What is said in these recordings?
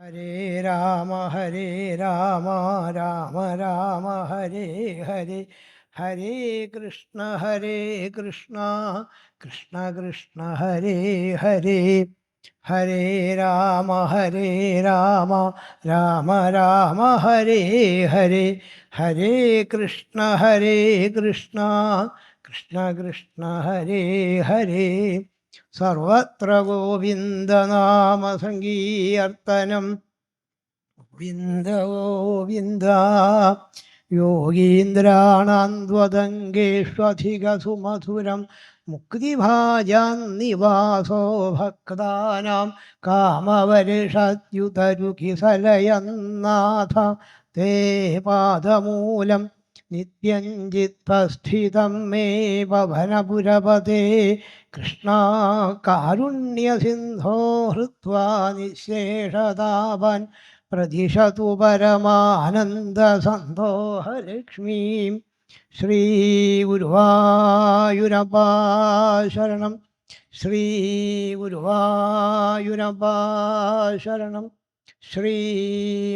ഹരേ രാമ രാമ രാമ ഹരേ ഹരേ, ഹരേ കൃഷ്ണ കൃഷ്ണ കൃഷ്ണ ഹരേ ഹരേ, ഹരേ രാമ രാമ രാമ ഹരേ ഹരേ, ഹരേ കൃഷ്ണ കൃഷ്ണ കൃഷ്ണ ഹരേ ഹരേ. സർവത്ര ഗോവിന്ദനാമ സങ്കീർത്തനം. ഗോവിന്ദ ഗോവിന്ദ. യോഗീന്ദ്രാണാന്വതംഗേഷ്വധികസുമധുരം മുക്തിഭാജാന്നിവാസോ ഭക്താനാം കാമവർഷദ്യുതരുഖിസലയന്നാഥ തേ പാദമൂലം നിത്യം ചിത്തസ്ഥിതം മേ പവനപുരപതേ. കൃഷ്ണ കാരുണ്യസിന്ധോ ഹൃത്വാ നിശേഷതാപൻ പ്രതിശതു പരമാനന്ദസന്തോഹലക്ഷ്മീം. ശ്രീ ഗുരുവായൂരപ്പാ ശരണം, ശ്രീ ഗുരുവായൂരപ്പാ ശരണം, ശ്രീ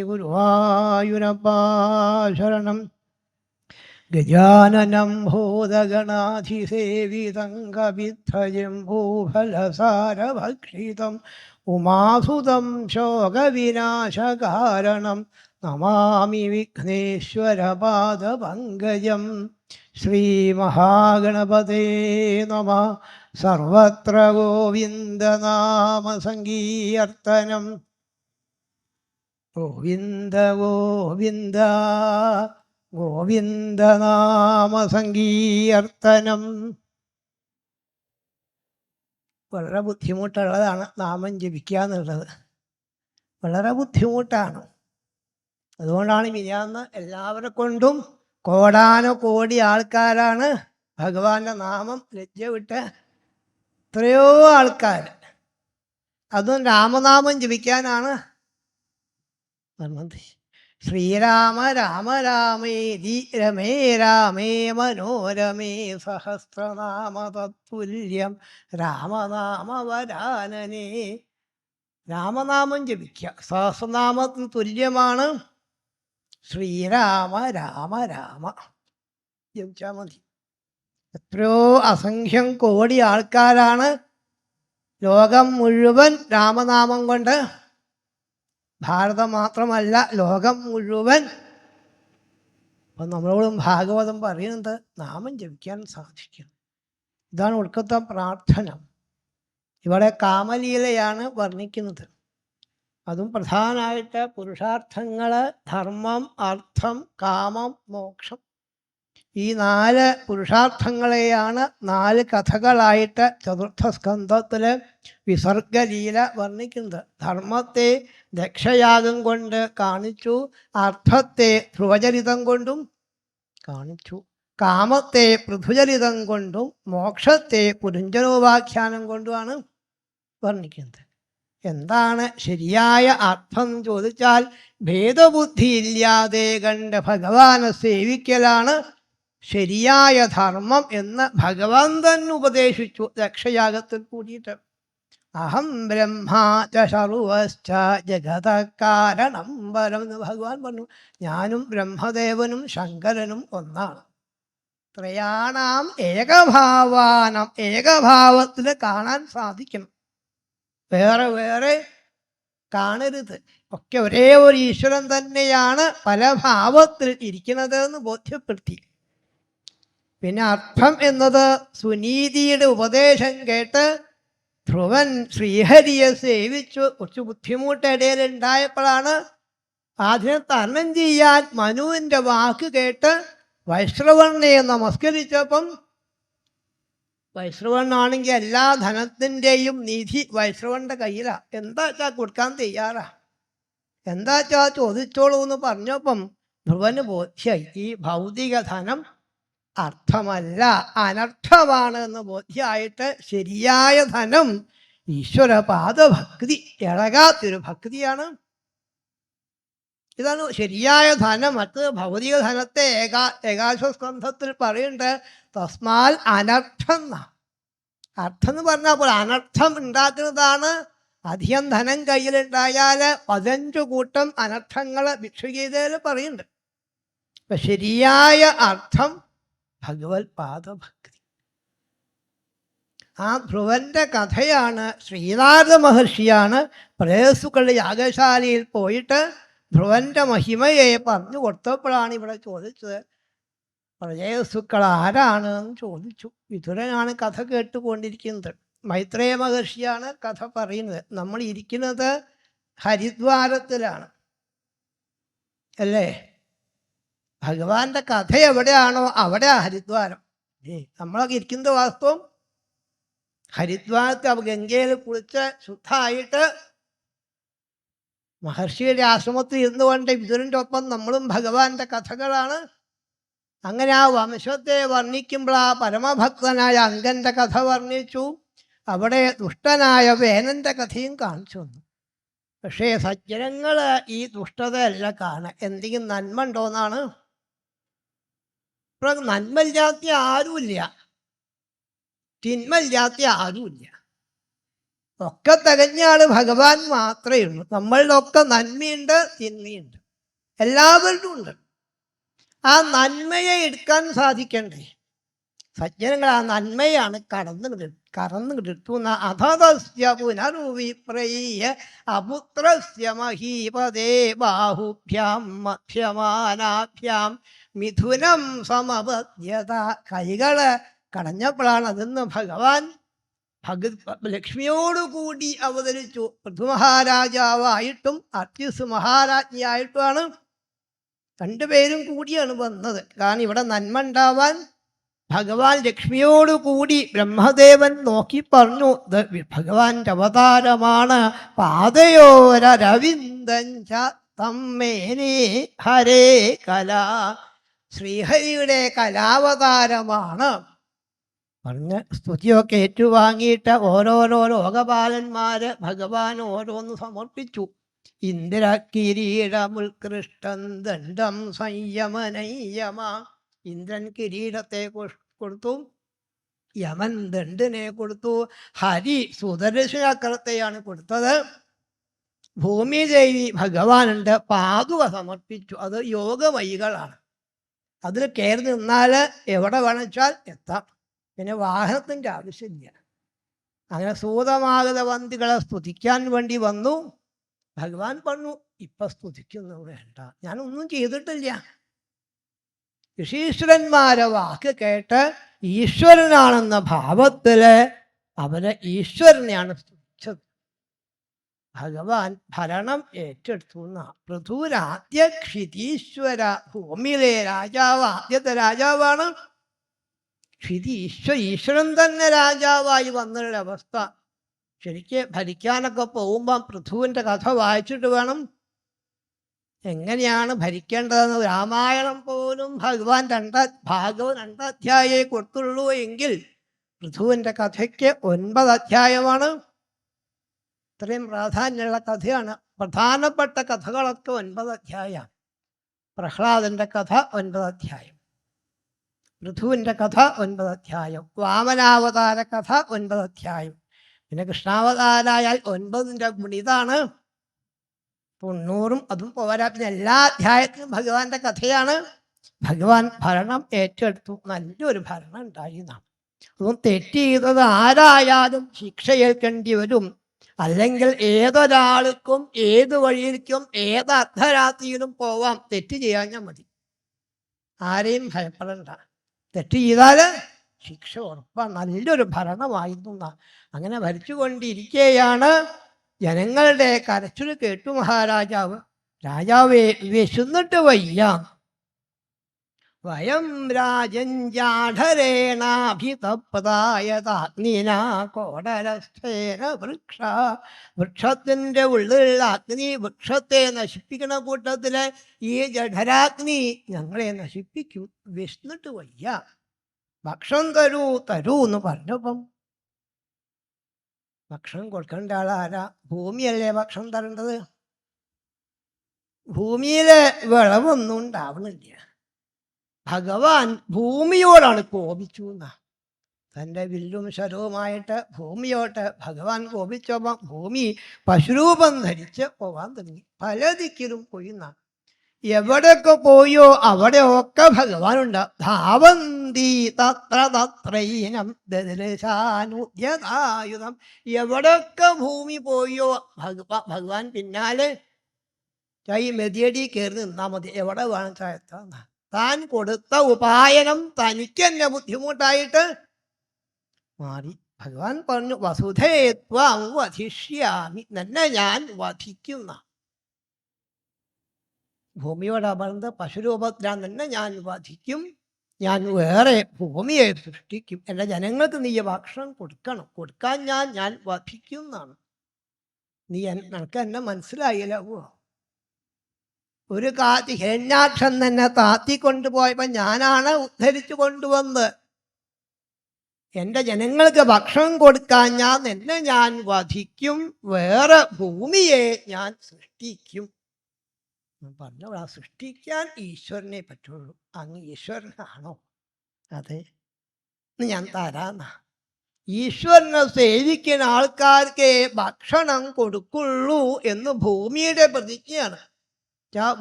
ഗുരുവായൂരപ്പാ ശരണം. ഗജാനനം ഭൂതഗണാധിസേവിതം കവിദ്ധജംബൂഫലസാരഭക്ഷിതം ഉമാസുതം ശോകവിനാശകാരണം നമാമി വിഘ്നേശ്വരപാദപങ്കജം. ശ്രീമഹാഗണപതേ നമഃ. സർവത്ര ഗോവിന്ദനാമസങ്കീർത്തനം. ഗോവിന്ദ ഗോവിന്ദ ഗോവിന്ദനാമസങ്കീർത്തനം. വളരെ ബുദ്ധിമുട്ടുള്ളതാണ് നാമം ജപിക്കുക എന്നുള്ളത്, വളരെ ബുദ്ധിമുട്ടാണ്. അതുകൊണ്ടാണ് മിനിയാന്ന് എല്ലാവരെ കൊണ്ടും കോടാനുകോടി ആൾക്കാരാണ് ഭഗവാന്റെ നാമം ലജ്ജ വിട്ട് എത്രയോ ആൾക്കാർ, അതും രാമനാമം ജപിക്കാനാണ് പറഞ്ഞത്. ശ്രീരാമ രാമ രാമേതി രമേ രാമേ മനോരമേ സഹസ്രനാമ തത്തുല്യം രാമനാമവരാനനേ. രാമനാമം ജപിക്കുക സഹസ്രനാമത്തിന് തുല്യമാണ്. ശ്രീരാമ രാമ രാമ ജപിച്ചാൽ മതി. എത്രയോ അസംഖ്യം കോടി ആൾക്കാരാണ് ലോകം മുഴുവൻ രാമനാമം കൊണ്ട്, ഭാരതം മാത്രമല്ല ലോകം മുഴുവൻ. അപ്പം നമ്മളോടും ഭാഗവതം പറയുന്നത് നാമം ജപിക്കാൻ സാധിക്കും. ഇതാണ് ഒടുക്കത്തെ പ്രാർത്ഥന. ഇവിടെ കാമലീലയാണ് വർണ്ണിക്കുന്നത്. അതും പ്രധാനമായിട്ട് പുരുഷാർത്ഥങ്ങൾ ധർമ്മം, അർത്ഥം, കാമം, മോക്ഷം. ഈ 4 പുരുഷാർത്ഥങ്ങളെയാണ് 4 കഥകളായിട്ട് ചതുർത്ഥ സ്കന്ധത്തിൽ വിസർഗലീല വർണ്ണിക്കുന്നത്. ധർമ്മത്തെ ദക്ഷയാഗം കൊണ്ട് കാണിച്ചു, അർത്ഥത്തെ ധ്രുവചരിതം കൊണ്ടും കാണിച്ചു, കാമത്തെ പൃഥുചരിതം കൊണ്ടും മോക്ഷത്തെ പുരുഞ്ചനോപാഖ്യാനം കൊണ്ടുമാണ് വർണ്ണിക്കുന്നത്. എന്താണ് ശരിയായ അർത്ഥം എന്ന് ചോദിച്ചാൽ ഭേദബുദ്ധിയില്ലാതെ കണ്ട് ഭഗവാനെ സേവിക്കലാണ് ശരിയായ ധർമ്മം എന്ന് ഭഗവാൻ തന്നെ ഉപദേശിച്ചു ദക്ഷയാഗത്തിൽ കൂടിയിട്ട്. അഹം ബ്രഹ്മാ ച സർവശ്ച ജഗത കാരണം പരം എന്ന് ഭഗവാൻ പറഞ്ഞു. ഞാനും ബ്രഹ്മദേവനും ശങ്കരനും ഒന്നാണ്. ത്രയാണാം ഏകഭാവാനം, ഏകഭാവത്തിൽ കാണാൻ സാധിക്കണം, വേറെ വേറെ കാണരുത്. ഒക്കെ ഒരേ ഒരു ഈശ്വരൻ തന്നെയാണ് പല ഭാവത്തിൽ ഇരിക്കുന്നത് എന്ന് ബോധ്യപ്പെടുത്തി. പിന്നെ അർത്ഥം എന്നത് സുനീതിയുടെ ഉപദേശം കേട്ട് ധ്രുവൻ ശ്രീഹരിയെ സേവിച്ചു. കുറച്ച് ബുദ്ധിമുട്ടിടയിലുണ്ടായപ്പോഴാണ് അതിനെ തരണം ചെയ്യാൻ മനുവിൻ്റെ വാക്ക് കേട്ട് വൈശ്രവണനെ നമസ്കരിച്ചപ്പം, വൈശ്രവണാണെങ്കിൽ എല്ലാ ധനത്തിൻ്റെയും നിധി വൈശ്രവണൻ്റെ കയ്യിലാണ്, എന്താ വെച്ചാൽ കൊടുക്കാൻ തയ്യാറാ, എന്താ വെച്ചാൽ ചോദിച്ചോളൂ എന്ന് പറഞ്ഞപ്പം ധ്രുവന് ബോധ്യായി ഈ ഭൗതിക ധനം അർത്ഥമല്ല, അനർത്ഥമാണ് എന്ന് ബോധ്യമായിട്ട് ശരിയായ ധനം ഈശ്വരപാദഭക്തി, ഇളകാത്തൊരു ഭക്തിയാണ്. ഇതാണ് ശരിയായ ധനം. മറ്റ് ഭൗതിക ധനത്തെ ഏകാശസ്കന്ധത്തിൽ പറയുന്നുണ്ട് തസ്മാൽ അനർത്ഥം. അർത്ഥം എന്ന് പറഞ്ഞാൽ അനർത്ഥം ഉണ്ടാക്കുന്നതാണ് അധികം ധനം കയ്യിലുണ്ടായാൽ 15 കൂട്ടം അനർത്ഥങ്ങൾ ഭിക്ഷുഗീതയിൽ പറയുന്നുണ്ട്. അപ്പൊ ശരിയായ അർത്ഥം ഭഗവത് പാദഭക്തി. ആ ധ്രുവന്റെ കഥയാണ് ശ്രീനാരദ മഹർഷിയാണ് പ്രേസുക്കളുടെ യാഗശാലയിൽ പോയിട്ട് ധ്രുവന്റെ മഹിമയെ പറഞ്ഞു കൊടുത്തപ്പോഴാണ് ഇവിടെ ചോദിച്ചത്, പ്രജയസുക്കൾ ആരാണ് എന്ന് ചോദിച്ചു. വിതുരനാണ് കഥ കേട്ടുകൊണ്ടിരിക്കുന്നത്. മൈത്രേയ മഹർഷിയാണ് കഥ പറയുന്നത്. നമ്മൾ ഇരിക്കുന്നത് ഹരിദ്വാരത്തിലാണ് അല്ലേ? ഭഗവാന്റെ കഥ എവിടെയാണോ അവിടെ ഹരിദ്വാരം. നമ്മളൊക്കെ ഇരിക്കുന്നത് വാസ്തവം ഹരിദ്വാരത്തിൽ. ഗംഗയിൽ കുളിച്ച് ശുദ്ധമായിട്ട് മഹർഷിയുടെ ആശ്രമത്തിൽ ഇരുന്നുകൊണ്ട് വിതുരൻ്റെ ഒപ്പം നമ്മളും ഭഗവാന്റെ കഥകളാണ്. അങ്ങനെ ആ വംശത്തെ വർണ്ണിക്കുമ്പോൾ ആ പരമഭക്തനായ അങ്കന്റെ കഥ വർണ്ണിച്ചു. അവിടെ ദുഷ്ടനായ വേനന്റെ കഥയും കാണിച്ചു വന്നു. പക്ഷേ സജ്ജനങ്ങൾ ഈ ദുഷ്ടതയല്ല കാണുക. എന്തെങ്കിലും നന്മ ഉണ്ടോന്നാണ്. ഇപ്പൊ നന്മയില്ലാത്ത ആരുമില്ല, തിന്മയില്ലാത്ത ആരുമില്ല. ഒക്കെ തികഞ്ഞ ആള് ഭഗവാൻ മാത്രമേ ഉള്ളൂ. നമ്മളുടെ ഒക്കെ നന്മയുണ്ട്, തിന്മയുണ്ട്, എല്ലാവരിലും ഉണ്ട്. ആ നന്മയെ എടുക്കാൻ സാധിക്കണ്ടേ? സജ്ജനങ്ങൾ ആ നന്മയാണ് കറന്നു കിട്ടുന്ന. അധതസ്യ പുനർവിപ്രയ്യ അപുത്രസ്യ മഹീപദേ ബാഹുഭ്യാം മധ്യമാനാഭ്യാം മിഥുനം സമപദ്യത. കൈകള് കടഞ്ഞപ്പോഴാണ് അതെന്ന് ഭഗവാൻ ലക്ഷ്മിയോടുകൂടി അവതരിച്ചു. പൃഥുമഹാരാജാവായിട്ടും അത്യുസ് മഹാരാജ്ഞിയായിട്ടുമാണ് രണ്ടുപേരും കൂടിയാണ് വന്നത്. കാരണം ഇവിടെ നന്മ ഉണ്ടാവാൻ ഭഗവാൻ ലക്ഷ്മിയോടുകൂടി ബ്രഹ്മദേവൻ നോക്കി പറഞ്ഞു, ഭഗവാന്റെ അവതാരമാണ്. പാതയോരവിന്ദൻ തമ്മേനേ ഹരേ കലാ. ശ്രീഹരിയുടെ കലാവതാരമാണ് പറഞ്ഞ് സ്തുതിയൊക്കെ ഏറ്റുവാങ്ങിയിട്ട് ഓരോരോ ലോകപാലന്മാര് ഭഗവാൻ ഓരോന്ന് സമർപ്പിച്ചു. ഇന്ദ്ര കിരീടമുത്കൃഷ്ടം ദണ്ഡം സംയമനയ്യമ. ഇന്ദ്രൻ കിരീടത്തെ കൊടുത്തു, യമൻ ദണ്ഡിനെ കൊടുത്തു, ഹരി സുദർശനചക്രത്തെയാണ് കൊടുത്തത്. ഭൂമിദേവി ഭഗവാനുണ്ട് പാതുക സമർപ്പിച്ചു. അത് യോഗമയികളാണ്. അതിൽ കയറി നിന്നാൽ എവിടെ വേണമെച്ചാൽ എത്താം. പിന്നെ വാഹനത്തിൻ്റെ ആവശ്യമില്ല. അങ്ങനെ സൂതമാഗതവന്തികളെ സ്തുതിക്കാൻ വേണ്ടി വന്നു. ഭഗവാൻ പറഞ്ഞു, ഇപ്പം സ്തുതിക്കുന്നു വേണ്ട, ഞാനൊന്നും ചെയ്തിട്ടില്ല. ഋഷീശ്വരന്മാരെ വാക്ക് കേട്ട് ഈശ്വരനാണെന്ന ഭാവത്തില് അവരെ ഈശ്വരനെയാണ് സ്തുതിച്ചത്. ഭഗവാൻ ഭരണം ഏറ്റെടുത്തു. പൃഥുരാദ്യ ക്ഷിതീശ്വര. ഭൂമിയിലെ രാജാവ് ആദ്യത്തെ രാജാവാണ്. ഈശ്വരൻ തന്നെ രാജാവായി വന്നൊരവസ്ഥ. ശരിക്ക് ഭരിക്കാനൊക്കെ പോകുമ്പം പൃഥുവിൻ്റെ കഥ വായിച്ചിട്ട് വേണം എങ്ങനെയാണ് ഭരിക്കേണ്ടതെന്ന്. രാമായണം പോലും ഭഗവാൻ ഭാഗവത് 2 അധ്യായമേ കൊടുത്തുള്ളൂ എങ്കിൽ പൃഥുവിൻ്റെ കഥയ്ക്ക് 9 അധ്യായമാണ്. ഇത്രയും പ്രാധാന്യമുള്ള കഥയാണ്. പ്രധാനപ്പെട്ട കഥകളൊക്കെ 9 അധ്യായമാണ്. പ്രഹ്ലാദൻ്റെ കഥ 9 അധ്യായം, പൃഥുവിൻ്റെ കഥ 9 അധ്യായം, വാമനാവതാര കഥ 9 അധ്യായം. പിന്നെ കൃഷ്ണാവതാരായാൽ 9ൻ്റെ ഗുണിതാണ് 90. അതും പോരാ. പിന്നെ എല്ലാ അധ്യായത്തിലും ഭഗവാന്റെ കഥയാണ്. ഭഗവാൻ ഭരണം ഏറ്റെടുത്തു. നല്ലൊരു ഭരണം ഉണ്ടായിരുന്നാണ്. അതും തെറ്റ് ചെയ്തത് ആരായാലും ശിക്ഷയേൽക്കേണ്ടി വരും. അല്ലെങ്കിൽ ഏതൊരാൾക്കും ഏത് വഴിയിലേക്കും ഏത് അർദ്ധരാത്രിയിലും പോവാം. തെറ്റ് ചെയ്യാഞ്ഞാൽ മതി. ആരെയും ഭയപ്പെടണ്ട. തെറ്റ് ചെയ്താൽ ശിക്ഷ ഉറപ്പാണ്. നല്ലൊരു ഭരണമായിരുന്നു. അങ്ങനെ ഭരിച്ചുകൊണ്ടിരിക്കുകയാണ്. ജനങ്ങളുടെ കരച്ചിൽ കേട്ടു മഹാരാജാവ്. രാജാവേ, വിശന്നിട്ട് വയ്യ. വയം രാജൻ ജാഠരേണാഭിതപ്തായതാഗ്നിനാ കോടരസ്ഥേന വൃക്ഷ. വൃക്ഷത്തിൻ്റെ ഉള്ളിലുള്ള അഗ്നി വൃക്ഷത്തെ നശിപ്പിക്കുന്ന കൂട്ടത്തില് ഈ ജഠരാഗ്നി ഞങ്ങളെ നശിപ്പിക്കൂ. വിശന്നിട്ട് വയ്യ, ഭക്ഷണം തരൂ തരൂ എന്ന് പറഞ്ഞപ്പം ഭക്ഷണം കൊടുക്കേണ്ട ആളാരാ? ഭൂമിയല്ലേ ഭക്ഷണം തരേണ്ടത്. ഭൂമിയിലെ വിളവൊന്നും ഉണ്ടാവണില്ല. ഭഗവാൻ ഭൂമിയോടാണ് കോപിച്ചു എന്നാ. തൻ്റെ വില്ലും ശരവുമായിട്ട് ഭൂമിയോട്ട് ഭഗവാൻ കോപിച്ചപ്പോൾ ഭൂമി പശുരൂപം ധരിച്ച് പോവാൻ തുടങ്ങി. പല ദിക്കിലും പോയിന്ന എവിടെയൊക്കെ പോയോ അവിടെയൊക്കെ ഭഗവാനുണ്ട്. ധാവന്തി തത്ര തത്രൈനം ദദൃശാനുദ്യതായുധം. എവിടെയൊക്കെ ഭൂമി പോയോ ഭഗവാൻ പിന്നാലെ ഈ മെതിയടി കയറി നിന്നാൽ മതി, എവിടെ വേണം ചായത്താന്ന. താൻ കൊടുത്ത ഉപായനം തനിക്ക് തന്നെ ബുദ്ധിമുട്ടായിട്ട് മാറി. ഭഗവാൻ പറഞ്ഞു, വസുധേ ത്വാം വധിഷ്യാമി, നിന്നെ ഞാൻ വധിക്കുന്ന. ഭൂമിയോട് അമർന്ന് പശുരൂപത്തിലാണ് നിന്നെ ഞാൻ വധിക്കും. ഞാൻ വേറെ ഭൂമിയെ സൃഷ്ടിക്കും. എൻ്റെ ജനങ്ങൾക്ക് നീ ഭക്ഷണം കൊടുക്കാൻ ഞാൻ വധിക്കുന്നതാണ്. നീ നിനക്ക് എന്നെ മനസ്സിലായില്ലവോ? ഒരു ഹിരണ്യാക്ഷൻ തന്നെ താത്തിക്കൊണ്ടുപോയപ്പോൾ ഞാനാണ് ഉദ്ധരിച്ചു കൊണ്ടുവന്ന്. എൻ്റെ ജനങ്ങൾക്ക് ഭക്ഷണം കൊടുക്കാൻ എന്നെ ഞാൻ വധിക്കും, വേറെ ഭൂമിയെ ഞാൻ സൃഷ്ടിക്കും. പറഞ്ഞ സൃഷ്ടിക്കാൻ ഈശ്വരനെ പറ്റുള്ളൂ. അങ്ങ് ഈശ്വരനാണോ? അതെ, ഞാൻ തരാന്ന. ഈശ്വരനെ സേവിക്കുന്ന ആൾക്കാർക്ക് ഭക്ഷണം കൊടുക്കുള്ളൂ എന്ന് ഭൂമിയുടെ പ്രതിജ്ഞയാണ്.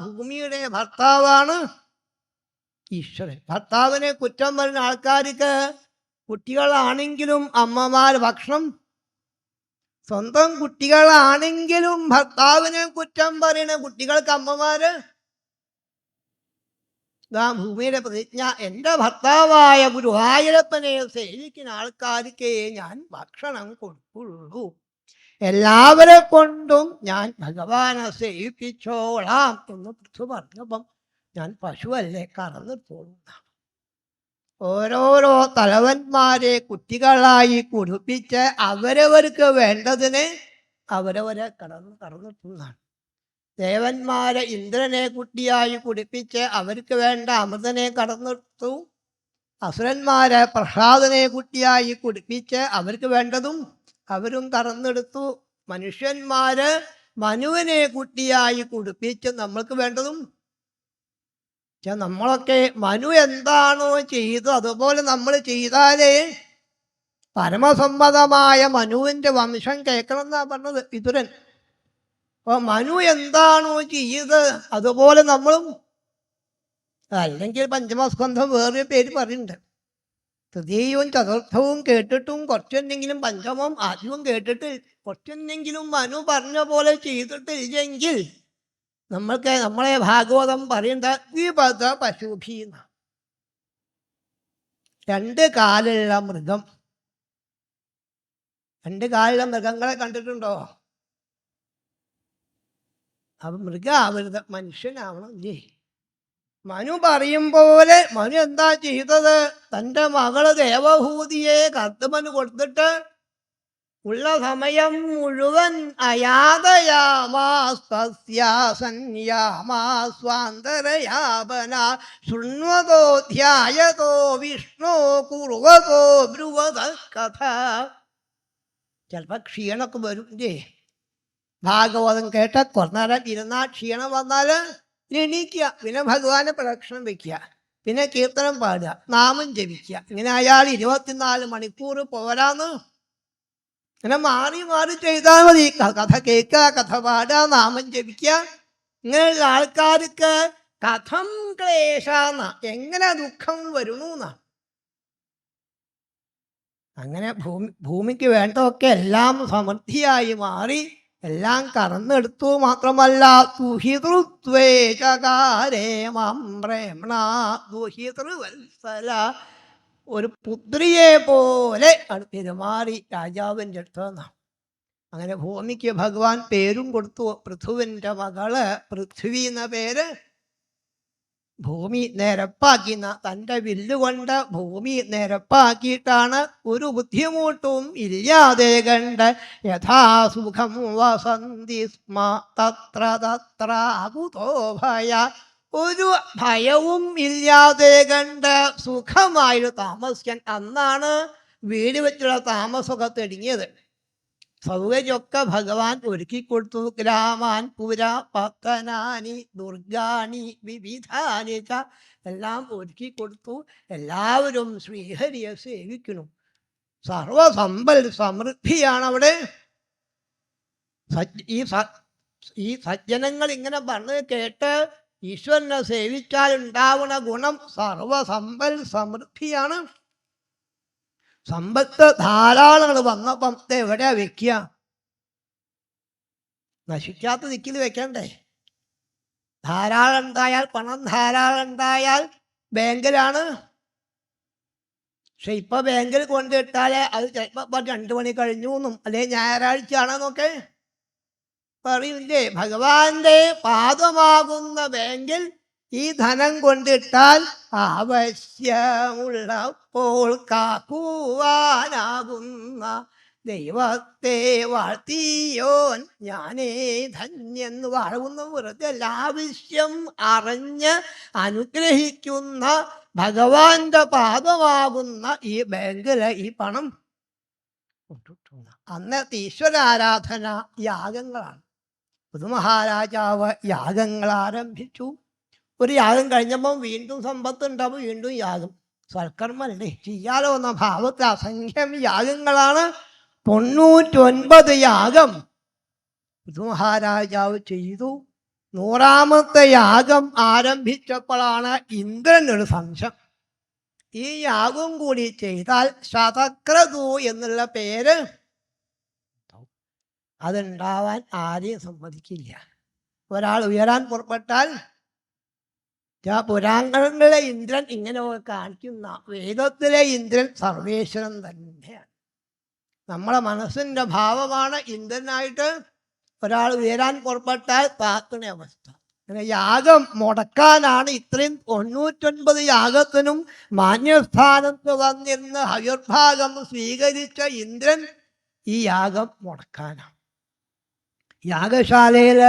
ഭൂമിയുടെ ഭർത്താവാണ് ഈശ്വരൻ. ഭർത്താവിനെ കുറ്റം പറയുന്ന ആൾക്കാർക്ക് കുട്ടികളാണെങ്കിലും അമ്മമാർ ഭക്ഷണം, സ്വന്തം കുട്ടികളാണെങ്കിലും ഭർത്താവിനെ കുറ്റം പറയുന്ന കുട്ടികൾക്ക് അമ്മമാര്. ഭൂമിയുടെ പ്രതിജ്ഞ, എൻ്റെ ഭർത്താവായ ഗുരുവായൂരപ്പനെ സേവിക്കുന്ന ആൾക്കാർക്ക് ഞാൻ ഭക്ഷണം കൊടുക്കുള്ളൂ. എല്ലാവരെ കൊണ്ടും ഞാൻ ഭഗവാനെ സേവിപ്പിച്ചോളാം എന്ന് പൃഥു പറഞ്ഞപ്പം ഞാൻ പശുവല്ലേ കറന്നിട്ടോളൂ. ഓരോരോ തലവന്മാരെ കുട്ടികളായി കുടിപ്പിച്ച് അവരവർക്ക് വേണ്ടതിനെ അവരവരെ കറന്നിട്ടുന്നതാണ്. ദേവന്മാരെ ഇന്ദ്രനെ കുട്ടിയായി കുടിപ്പിച്ച് അവർക്ക് വേണ്ട അമൃതനെ കടന്നെടുത്തു. അസുരന്മാരെ പ്രസാദനെ കുട്ടിയായി കുടിപ്പിച്ച് അവർക്ക് വേണ്ടതും അവരും കറന്നെടുത്തു. മനുഷ്യന്മാര് മനുവിനെ കുട്ടിയായി കുടിപ്പിച്ച് നമ്മൾക്ക് വേണ്ടതും. നമ്മളൊക്കെ മനു എന്താണോ ചെയ്തു അതുപോലെ നമ്മൾ ചെയ്താലേ പരമസമ്മതമായ മനുവിൻ്റെ വംശം കേൾക്കണം എന്നാ പറഞ്ഞത് വിതുരൻ. അപ്പോൾ മനു എന്താണോ ചെയ്ത് അതുപോലെ നമ്മളും. അല്ലെങ്കിൽ പഞ്ചമസ്കന്ധം വേറൊരു പേര് പറയുന്നുണ്ട്. തൃതീയവും ചതുർത്ഥവും കേട്ടിട്ടും കുറച്ചെന്തെങ്കിലും പഞ്ചമം ആദ്യവും കേട്ടിട്ട് കുറച്ചെന്തെങ്കിലും മനു പറഞ്ഞ പോലെ ചെയ്തിട്ടില്ലെങ്കിൽ നമ്മളെ ഭാഗവതം പറയുന്ന വിപദ പശുഭീന. രണ്ട് കാലുള്ള മൃഗം. രണ്ട് കാലുള്ള മൃഗങ്ങളെ കണ്ടിട്ടുണ്ടോ? അപ്പൊ മൃഗാവരുത്, മനുഷ്യനാവണം ഇല്ലേ? മനു പറയും പോലെ മനു എന്താ ചെയ്തത്? തൻ്റെ മകള് ദേവഭൂതിയെ കർദ്ദമന് കൊടുത്തിട്ട് ഉള്ള സമയം മുഴുവൻ അയാതയാമാസ്തസ്യാസന്യാമാസ്വാന്തരയാപന ശൃണ്വതോ ധ്യായതോ വിഷ്ണോ കുർവതോ ബ്രുവത കഥ. ചിലപ്പോൾ ക്ഷീണമൊക്കെ വരും. ഭാഗവതം കേട്ട കുറഞ്ഞാൽ ഇരുന്നാ ക്ഷീണം വന്നാൽ എണീക്കുക, പിന്നെ ഭഗവാനെ പ്രദക്ഷിണം വയ്ക്കുക, പിന്നെ കീർത്തനം പാടുക, നാമം ജപിക്കുക. ഇങ്ങനെ അയാൾ 24 മണിക്കൂർ പോരാന്ന്. ഇങ്ങനെ മാറി മാറി ചെയ്താൽ മതി. കഥ കേൾക്കുക, കഥ പാടുക, നാമം ജപിക്കുക. ഇങ്ങനെയുള്ള ആൾക്കാർക്ക് കഥം ക്ലേശാന്ന, എങ്ങനെ ദുഃഖം വരുന്ന. അങ്ങനെ ഭൂമിക്ക് വേണ്ടതൊക്കെ എല്ലാം സമൃദ്ധിയായി മാറി, എല്ലാം കറന്നെടുത്തു. മാത്രമല്ല ദുഹിതൃത്വേചകാരേ മാം പ്രേംണ ദുഹിതൃവത്സല, ഒരു പുത്രിയെ പോലെ പെരുമാറി രാജാവിൻ്റെ അടുത്ത്. അങ്ങനെ ഭൂമിക്ക് ഭഗവാൻ പേരും കൊടുത്തു. പൃഥുവിൻ്റെ മകള് പൃഥ്വി എന്ന പേര്. ഭൂമി നിരപ്പാക്കുന്ന തൻ്റെ വില്ലുകൊണ്ട് ഭൂമി നിരപ്പാക്കിയിട്ടാണ് ഒരു ബുദ്ധിമുട്ടും ഇല്ലാതെ കണ്ട് യഥാസുഖം വസന്തി സ്മ തത്ര തത്ര അകുതോ ഭയ. ഒരു ഭയവും ഇല്ലാതെ കണ്ട് സുഖമായിട്ട് താമസിക്കാൻ അന്നാണ് വീട് വെച്ചുള്ള താമസമൊക്കെ തുടങ്ങിയത്. സൗകര്യമൊക്കെ ഭഗവാൻ ഒരുക്കിക്കൊടുത്തു. ഗ്രാമാൻ പുര പത്തനാനി ദുർഗാണി വിവിധാനി ച, എല്ലാം ഒരുക്കിക്കൊടുത്തു. എല്ലാവരും ശ്രീഹരിയെ സേവിക്കണം. സർവസമ്പൽ സമൃദ്ധിയാണ് അവിടെ. ഈ സജ്ജനങ്ങൾ ഇങ്ങനെ പറഞ്ഞ് കേട്ട് ഈശ്വരനെ സേവിച്ചാൽ ഉണ്ടാവുന്ന ഗുണം സർവസമ്പൽ സമൃദ്ധിയാണ്. സമ്പത്ത് ധാരാളങ്ങൾ വന്നപ്പം എവിടെയാ വെക്കുക? നശിക്കാത്ത ദിക്കിൽ വെക്കണ്ടേ? ധാരാളം ഉണ്ടായാൽ, പണം ധാരാളം ഉണ്ടായാൽ ബാങ്കിലാണ്. പക്ഷെ ഇപ്പൊ ബാങ്കിൽ കൊണ്ടിട്ടാലേ അത് ചിലപ്പോൾ 2 മണി കഴിഞ്ഞു എന്നും അല്ലെങ്കിൽ ഞായറാഴ്ച ആണെന്നൊക്കെ പറയില്ലേ? ഭഗവാന്റെ പാദമാകുന്ന ബാങ്കിൽ ഈ ധനം കൊണ്ടിട്ടാൽ ആവശ്യമുള്ളപ്പോൾ കാക്കുവാനാകുന്ന ദൈവത്തെ വാഴ്ത്തിയോൻ ഞാനേ ധന്യെന്ന് വാഴുന്ന വെറുതെ ആവശ്യം അറിഞ്ഞ് അനുഗ്രഹിക്കുന്ന ഭഗവാന്റെ പാദമാകുന്ന ഈ ബാങ്കില് ഈ പണം. അന്നത്തെ ഈശ്വരാരാധന യാഗങ്ങളാണ്. പുതുമഹാരാജാവ് യാഗങ്ങൾ ആരംഭിച്ചു. ഒരു യാഗം കഴിഞ്ഞപ്പം വീണ്ടും സമ്പത്ത് ഉണ്ടാവും, വീണ്ടും യാഗം. സൽക്കർമ്മല്ലേ, ചെയ്യാലോ എന്ന ഭാവത്തിൽ അസംഖ്യം യാഗങ്ങളാണ്. 99 യാഗം പുതുമഹാരാജാവ് ചെയ്തു. 100ാമത്തെ യാഗം ആരംഭിച്ചപ്പോഴാണ് ഇന്ദ്രനൊരു സംശയം. ഈ യാഗം കൂടി ചെയ്താൽ ശതക്രതു എന്നുള്ള പേര് അതുണ്ടാവാൻ ആരെയും സമ്മതിക്കില്ല. ഒരാൾ ഉയരാൻ പുറപ്പെട്ടാൽ പുരാണങ്ങളിലെ ഇന്ദ്രൻ ഇങ്ങനെ കാണിക്കുന്ന വേദത്തിലെ ഇന്ദ്രൻ സർവേശ്വരൻ തന്നെയാണ്. നമ്മളെ മനസ്സിൻ്റെ ഭാവമാണ് ഇന്ദ്രനായിട്ട് ഒരാൾ ഉയരാൻ പുറപ്പെട്ടാൽ താക്കണ അവസ്ഥ. അങ്ങനെ യാഗം മുടക്കാനാണ് ഇത്രയും 99 യാഗത്തിനും മാന്യസ്ഥാനത്ത് വന്നിരുന്ന് ഹവിർഭാഗം സ്വീകരിച്ച ഇന്ദ്രൻ ഈ യാഗം മുടക്കാനാണ്. യാഗശാലയിൽ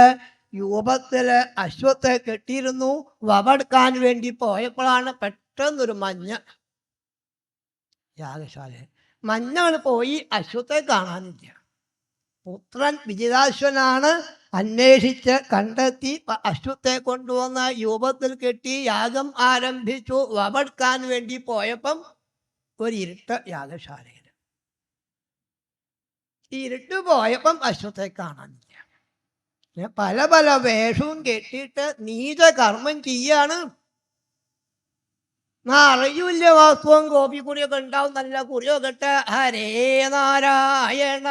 രൂപത്തിൽ അശ്വത്തെ കെട്ടിയിരുന്നു. വവെടുക്കാൻ വേണ്ടി പോയപ്പോഴാണ് പെട്ടെന്നൊരു മഞ്ഞ. യാഗശാലയിൽ മഞ്ഞാണ് പോയി, അശ്വത്തെ കാണാനില്ല. പുത്രൻ വിജിതാശ്വനാണ് അന്വേഷിച്ച് കണ്ടെത്തി അശ്വത്തെ കൊണ്ടുവന്ന രൂപത്തിൽ കെട്ടി യാഗം ആരംഭിച്ചു. വവെടുക്കാൻ വേണ്ടി പോയപ്പം ഒരു ഇരുട്ട് യാഗശാലയിൽ. ഇരുട്ട് പോയപ്പം അശ്വത്തെ കാണാനില്ല. പല പല വേഷവും കെട്ടിയിട്ട് നീചകർമ്മം ചെയ്യാണ്. അറിയില്ല വാസ്തവം ഗോപിക്കുറിയൊക്കെ ഉണ്ടാവും, നല്ല കുറിയൊക്കെ ഇട്ട് ഹരേ നാരായണ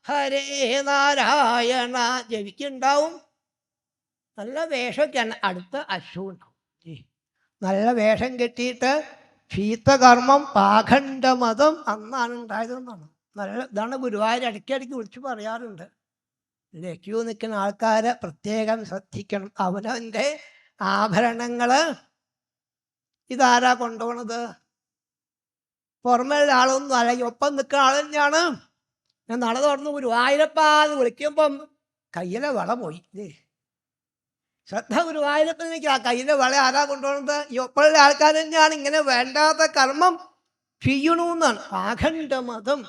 ഹരേ നാരായണ ജപിക്കുണ്ടാവും. നല്ല വേഷമൊക്കെയാണ്. അടുത്ത അശ്വണ്ടാവും. നല്ല വേഷം കെട്ടിയിട്ട് ശീതകർമ്മം പാഖണ്ഡമതം അന്നാണ് ഉണ്ടായതെന്നാണ്. നല്ല ഇതാണ് ഗുരുവായൂർ ഇടയ്ക്കിടയ്ക്ക് വിളിച്ചു പറയാറുണ്ട്. ക്യൂ നിൽക്കുന്ന ആൾക്കാരെ പ്രത്യേകം ശ്രദ്ധിക്കണം. അവനവൻ്റെ ആഭരണങ്ങൾ ഇതാരാ കൊണ്ടുപോണത്? പുറമേയുള്ള ആളൊന്നും അല്ലെങ്കിൽ ഒപ്പം നിൽക്കുന്ന ആൾ തന്നെയാണ്. ഞാൻ നട തുറന്ന് ഗുരുവായൂരപ്പാന്ന് വിളിക്കുമ്പം കയ്യിലെ വള പോയി. ശ്രദ്ധ ഗുരുവായൂരപ്പനിക്ക്. ആ കയ്യിലെ വള ആരാ കൊണ്ടുപോകുന്നത്? ഈ ഒപ്പമുള്ള ആൾക്കാർ തന്നെയാണ്. ഇങ്ങനെ വേണ്ടാത്ത കർമ്മം ചെയ്യണമെന്നാണ് പാഖണ്ഡമതം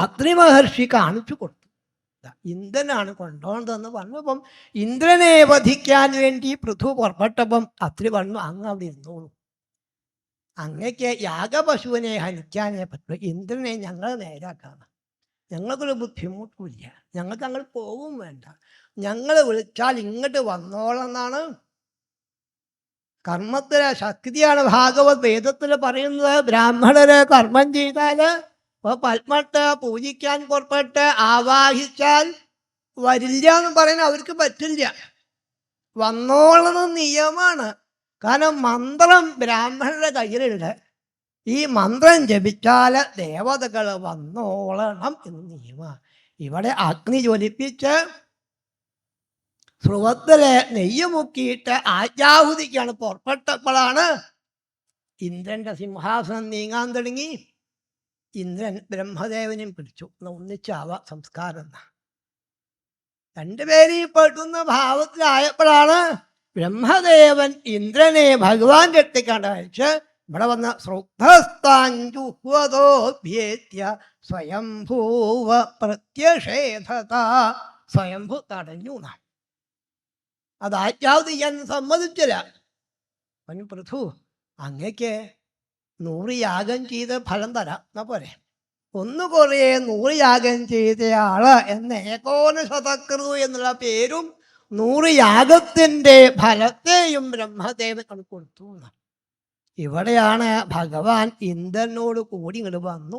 അത്രി മഹർഷി കാണിച്ചു കൊടുത്തു. ഇന്ദ്രനാണ് കൊണ്ടുപോകേണ്ടതെന്ന് പറഞ്ഞപ്പം ഇന്ദ്രനെ വധിക്കാൻ വേണ്ടി പൃഥു പുറപ്പെട്ടപ്പം അത്രി പറഞ്ഞു, അങ്ങ് അവിടെ ഇരുന്നോളൂ, അങ്ങക്ക് യാഗപശുവിനെ ഹനിക്കാനേ പറ്റുള്ളൂ, ഇന്ദ്രനെ ഞങ്ങൾ നേരാക്കാണ്, ഞങ്ങൾക്കൊരു ബുദ്ധിമുട്ടില്ല, ഞങ്ങൾക്ക് അങ്ങോട്ട് പോവും വേണ്ട, ഞങ്ങൾ വിളിച്ചാൽ ഇങ്ങോട്ട് വന്നോളെന്നാണ്. കർമ്മത്തിലെ ശക്തിയാണ് ഭാഗവത് വേദത്തിൽ പറയുന്നത്. ബ്രാഹ്മണര് കർമ്മം ചെയ്താൽ പത്മട്ട് പൂജിക്കാൻ പുറപ്പെട്ട് ആവാഹിച്ചാൽ വരില്ല എന്ന് പറയുന്നത് അവർക്ക് പറ്റില്ല. വന്നോളണം നിയമമാണ്. കാരണം മന്ത്രം ബ്രാഹ്മണരുടെ കയ്യിലുണ്ട്. ഈ മന്ത്രം ജപിച്ചാൽ ദേവതകൾ വന്നോളണം എന്ന് നിയമമാണ്. ഇവിടെ അഗ്നി ജ്വലിപ്പിച്ച് സ്രുവത്തിലെ നെയ്യ് മുക്കിയിട്ട് ആജ്ഞാഹുതിക്കാണ് പുറപ്പെട്ടപ്പോഴാണ് ഇന്ദ്രന്റെ സിംഹാസനം നീങ്ങാൻ തുടങ്ങി. ഇന്ദ്രൻ ബ്രഹ്മദേവനെയും പിടിച്ചു. ഒന്നിച്ചാവ സംസ്കാരം. രണ്ടുപേരെയും പെട്ടുന്ന ഭാവത്തിലായപ്പോഴാണ് ബ്രഹ്മദേവൻ ഇന്ദ്രനെ ഭഗവാന്റെ അടുത്തേക്കാണ്ട് അയച്ച് ഇവിടെ വന്ന ശ്രദ്ധസ്താഞ്ചുഹ്വതോഭ്യേത്യ സ്വയംഭൂവ പ്രത്യഷേധത. സ്വയംഭൂ തടഞ്ഞു. അത് ആജ്ഞാവധി ചെയ്യാൻ സമ്മതിച്ചില്ല. പൃഥു, അങ്ങക്ക് 100 യാഗം ചെയ്ത് ഫലം തരാം എന്നാ പോരെ. ഒന്ന് കുറേ 100 യാഗം ചെയ്തയാള് എന്ന ഏകോനശതകൃതു എന്നുള്ള പേരും 100 യാഗത്തിൻ്റെ ഫലത്തെയും ബ്രഹ്മദേവൻ കൊടുത്തു. ഇവിടെയാണ് ഭഗവാൻ ഇന്ദ്രനോട് കൂടി ഇങ്ങോട്ട് വന്നു.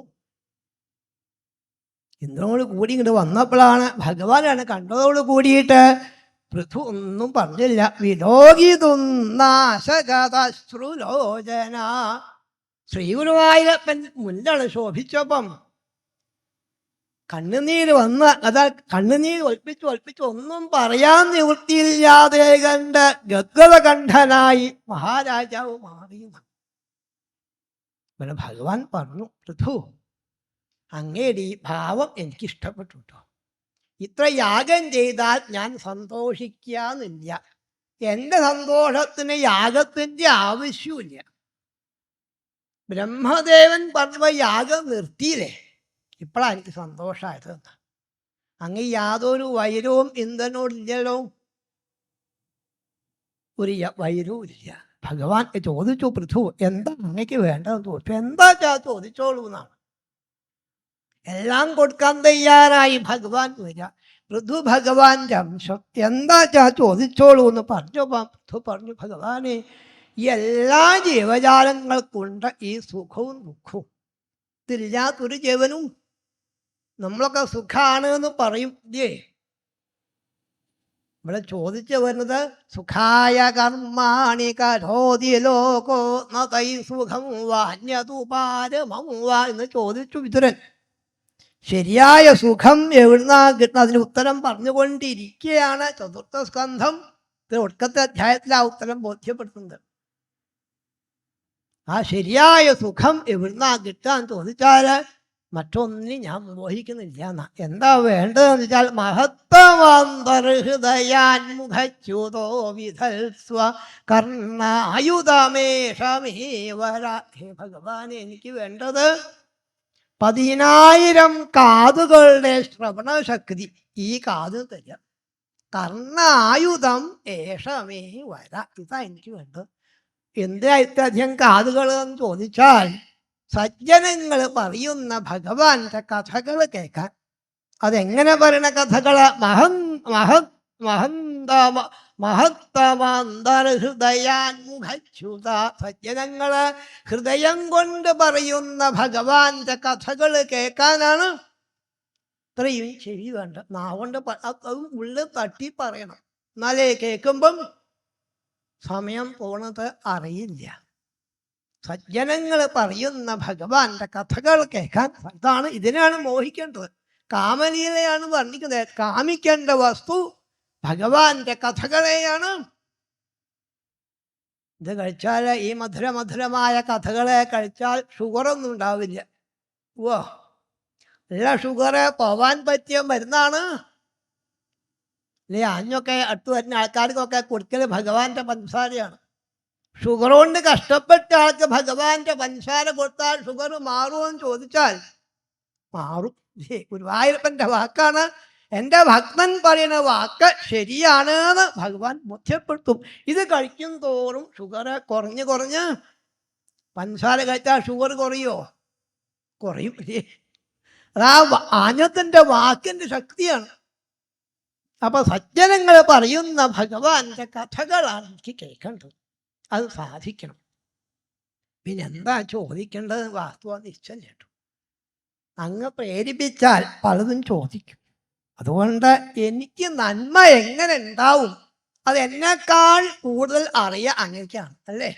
ഇന്ദ്രനോട് കൂടി ഇങ്ങോട്ട് വന്നപ്പോഴാണ് ഭഗവാനാണ് കണ്ടതോട് കൂടിയിട്ട് പൃഥു ഒന്നും പറഞ്ഞില്ല. വിലോകിതുന്നാശകശ്രുലോചന. ശ്രീഗുരുവായൂരപ്പൻ മുന്നിലാണ് ശോഭിച്ചപ്പം കണ്ണുനീര് വന്ന് അതാ കണ്ണുനീര് ഒൽപ്പിച്ചു ഒന്നും പറയാൻ നിവൃത്തിയില്ലാതെ കണ്ട് ഗദ്ഗദകണ്ഠനായി മഹാരാജാവ് മാറിയുന്നു. പിന്നെ ഭഗവാൻ പറഞ്ഞു, പൃഥു അങ്ങയുടെ ഈ ഭാവം എനിക്കിഷ്ടപ്പെട്ടു കേട്ടോ. ഇത്ര യാഗം ചെയ്താൽ ഞാൻ സന്തോഷിക്കാന്നില്ല. എൻ്റെ സന്തോഷത്തിന് യാഗത്തിൻ്റെ ആവശ്യമില്ല. ബ്രഹ്മദേവൻ പറഞ്ഞ യാഗം നിർത്തിയില്ലേ, ഇപ്പോഴാണ് എനിക്ക് സന്തോഷമായത്. അങ്ങ് യാതൊരു വൈരവും ഇന്ദ്രനോടില്ലല്ലോ, ഒരു വൈരവും ഇല്ല. ഭഗവാൻ ചോദിച്ചു, പൃഥു എന്താ അങ്ങക്ക് വേണ്ടതെന്ന് ചോദിച്ചു. എന്താ ചോദിച്ചോളൂ എന്നാണ്. എല്ലാം കൊടുക്കാൻ തയ്യാറായി ഭഗവാൻ വരിക. പൃഥു ഭഗവാന്റെ അംശം, എന്താ ചോദിച്ചോളൂ എന്ന് പറഞ്ഞപ്പോൾ പൃഥു പറഞ്ഞു, ഭഗവാനെ ഈ എല്ലാ ജീവജാലങ്ങൾക്കുണ്ട് ഈ സുഖവും ദുഃഖവും. ഇതില്ലാത്തൊരു ജീവനും. നമ്മളൊക്കെ സുഖാണ് എന്ന് പറയും ഇല്ലേ. ഇവിടെ ചോദിച്ചു വരുന്നത് സുഖായ കർമാണി കരോതി ലോകോ നൈ സുഖം വാന്യതുപാരമം വാ എന്ന് ചോദിച്ചു വിതുരൻ. ശരിയായ സുഖം എവിടുന്നാ കിട്ടുന്ന അതിന് ഉത്തരം പറഞ്ഞുകൊണ്ടിരിക്കുകയാണ് ചതുർത്ഥ സ്കന്ധം. ഒടുക്കത്തെ അധ്യായത്തിൽ ആ ഉത്തരം ബോധ്യപ്പെടുത്തുന്നത്. ആ ശരിയായ സുഖം എവിടുന്നാ കിട്ടാന്ന് ചോദിച്ചാൽ മറ്റൊന്നിനും ഞാൻ മോഹിക്കുന്നില്ല എന്നാ. എന്താ വേണ്ടതെന്ന് വെച്ചാൽ മഹത്തമാന്തർഹൃദയാൻമുഖച്യുതോ വിധൽസ്വ കർണായുധമേഷമേവര. ഹേ ഭഗവാനെ, എനിക്ക് വേണ്ടത് 10,000 കാതുകളുടെ ശ്രവണശക്തി ഈ കാത് തരാം. കർണായുധം ഏഷമേ വര. ഇതാ എനിക്ക് വേണ്ടത്. എന്തിനാ ഇത്രയധികം കാതുകൾ എന്ന് ചോദിച്ചാൽ സജ്ജനങ്ങൾ പറയുന്ന ഭഗവാന്റെ കഥകൾ കേൾക്കാൻ. അതെങ്ങനെ പറയുന്ന കഥകള്? മഹത്തമാന്തർഹൃദയാൻമുഖച്യുത. സജ്ജനങ്ങള് ഹൃദയം കൊണ്ട് പറയുന്ന ഭഗവാന്റെ കഥകൾ കേൾക്കാനാണ് ഇത്രയും ചെവി വേണ്ട. നാവുകൊണ്ട് അതും ഉള്ളിൽ തട്ടി പറയണം, എന്നാലേ കേൾക്കുമ്പം സമയം പോണത് അറിയില്ല. സജ്ജനങ്ങൾ പറയുന്ന ഭഗവാന്റെ കഥകൾ കേൾക്കാൻ. ഇതാണ്, ഇതിനാണ് മോഹിക്കേണ്ടത്. കാമലീലയാണ് വർണ്ണിക്കുന്നത്. കാമിക്കേണ്ട വസ്തു ഭഗവാന്റെ കഥകളെയാണ്. ഇത് കഴിച്ചാൽ, ഈ മധുരമായ കഥകളെ കഴിച്ചാൽ ഷുഗറൊന്നും ഉണ്ടാവില്ല. ഓ, നല്ല ഷുഗറ് പോവാൻ പറ്റിയ മരുന്നാണ്. അല്ലേ, അഞ്ഞൊക്കെ അടുത്ത് വരുന്ന ആൾക്കാർക്കൊക്കെ കൊടുക്കൽ ഭഗവാന്റെ പഞ്ചസാരയാണ്. ഷുഗർ കൊണ്ട് കഷ്ടപ്പെട്ട ആൾക്ക് ഭഗവാന്റെ പഞ്ചസാര കൊടുത്താൽ ഷുഗർ മാറുമെന്ന് ചോദിച്ചാൽ മാറും. ഗുരുവായൂരപ്പൻ്റെ വാക്കാണ്. എൻ്റെ ഭക്തൻ പറയുന്ന വാക്ക് ശരിയാണ് എന്ന് ഭഗവാൻ ബോധ്യപ്പെടുത്തും. ഇത് കഴിക്കും തോറും ഷുഗർ കുറഞ്ഞ് പഞ്ചസാര കഴിച്ചാൽ ഷുഗർ കുറയോ? കുറയും. അതാ ആഞ്ഞത്തിൻ്റെ വാക്കിൻ്റെ ശക്തിയാണ്. അപ്പൊ സജ്ജനങ്ങൾ പറയുന്ന ഭഗവാന്റെ കഥകളാണ് എനിക്ക് കേൾക്കേണ്ടത്. അത് സാധിക്കണം. പിന്നെന്താ ചോദിക്കേണ്ടത്? വാസ്തവ നിശ്ചയം കേട്ടു. അങ്ങ് പ്രേരിപ്പിച്ചാൽ പലതും ചോദിക്കും. അതുകൊണ്ട് എനിക്ക് നന്മ എങ്ങനെ ഉണ്ടാവും അതെന്നെക്കാൾ കൂടുതൽ അറിയാൻ അങ്ങനെയൊക്കെയാണ് അല്ലേ.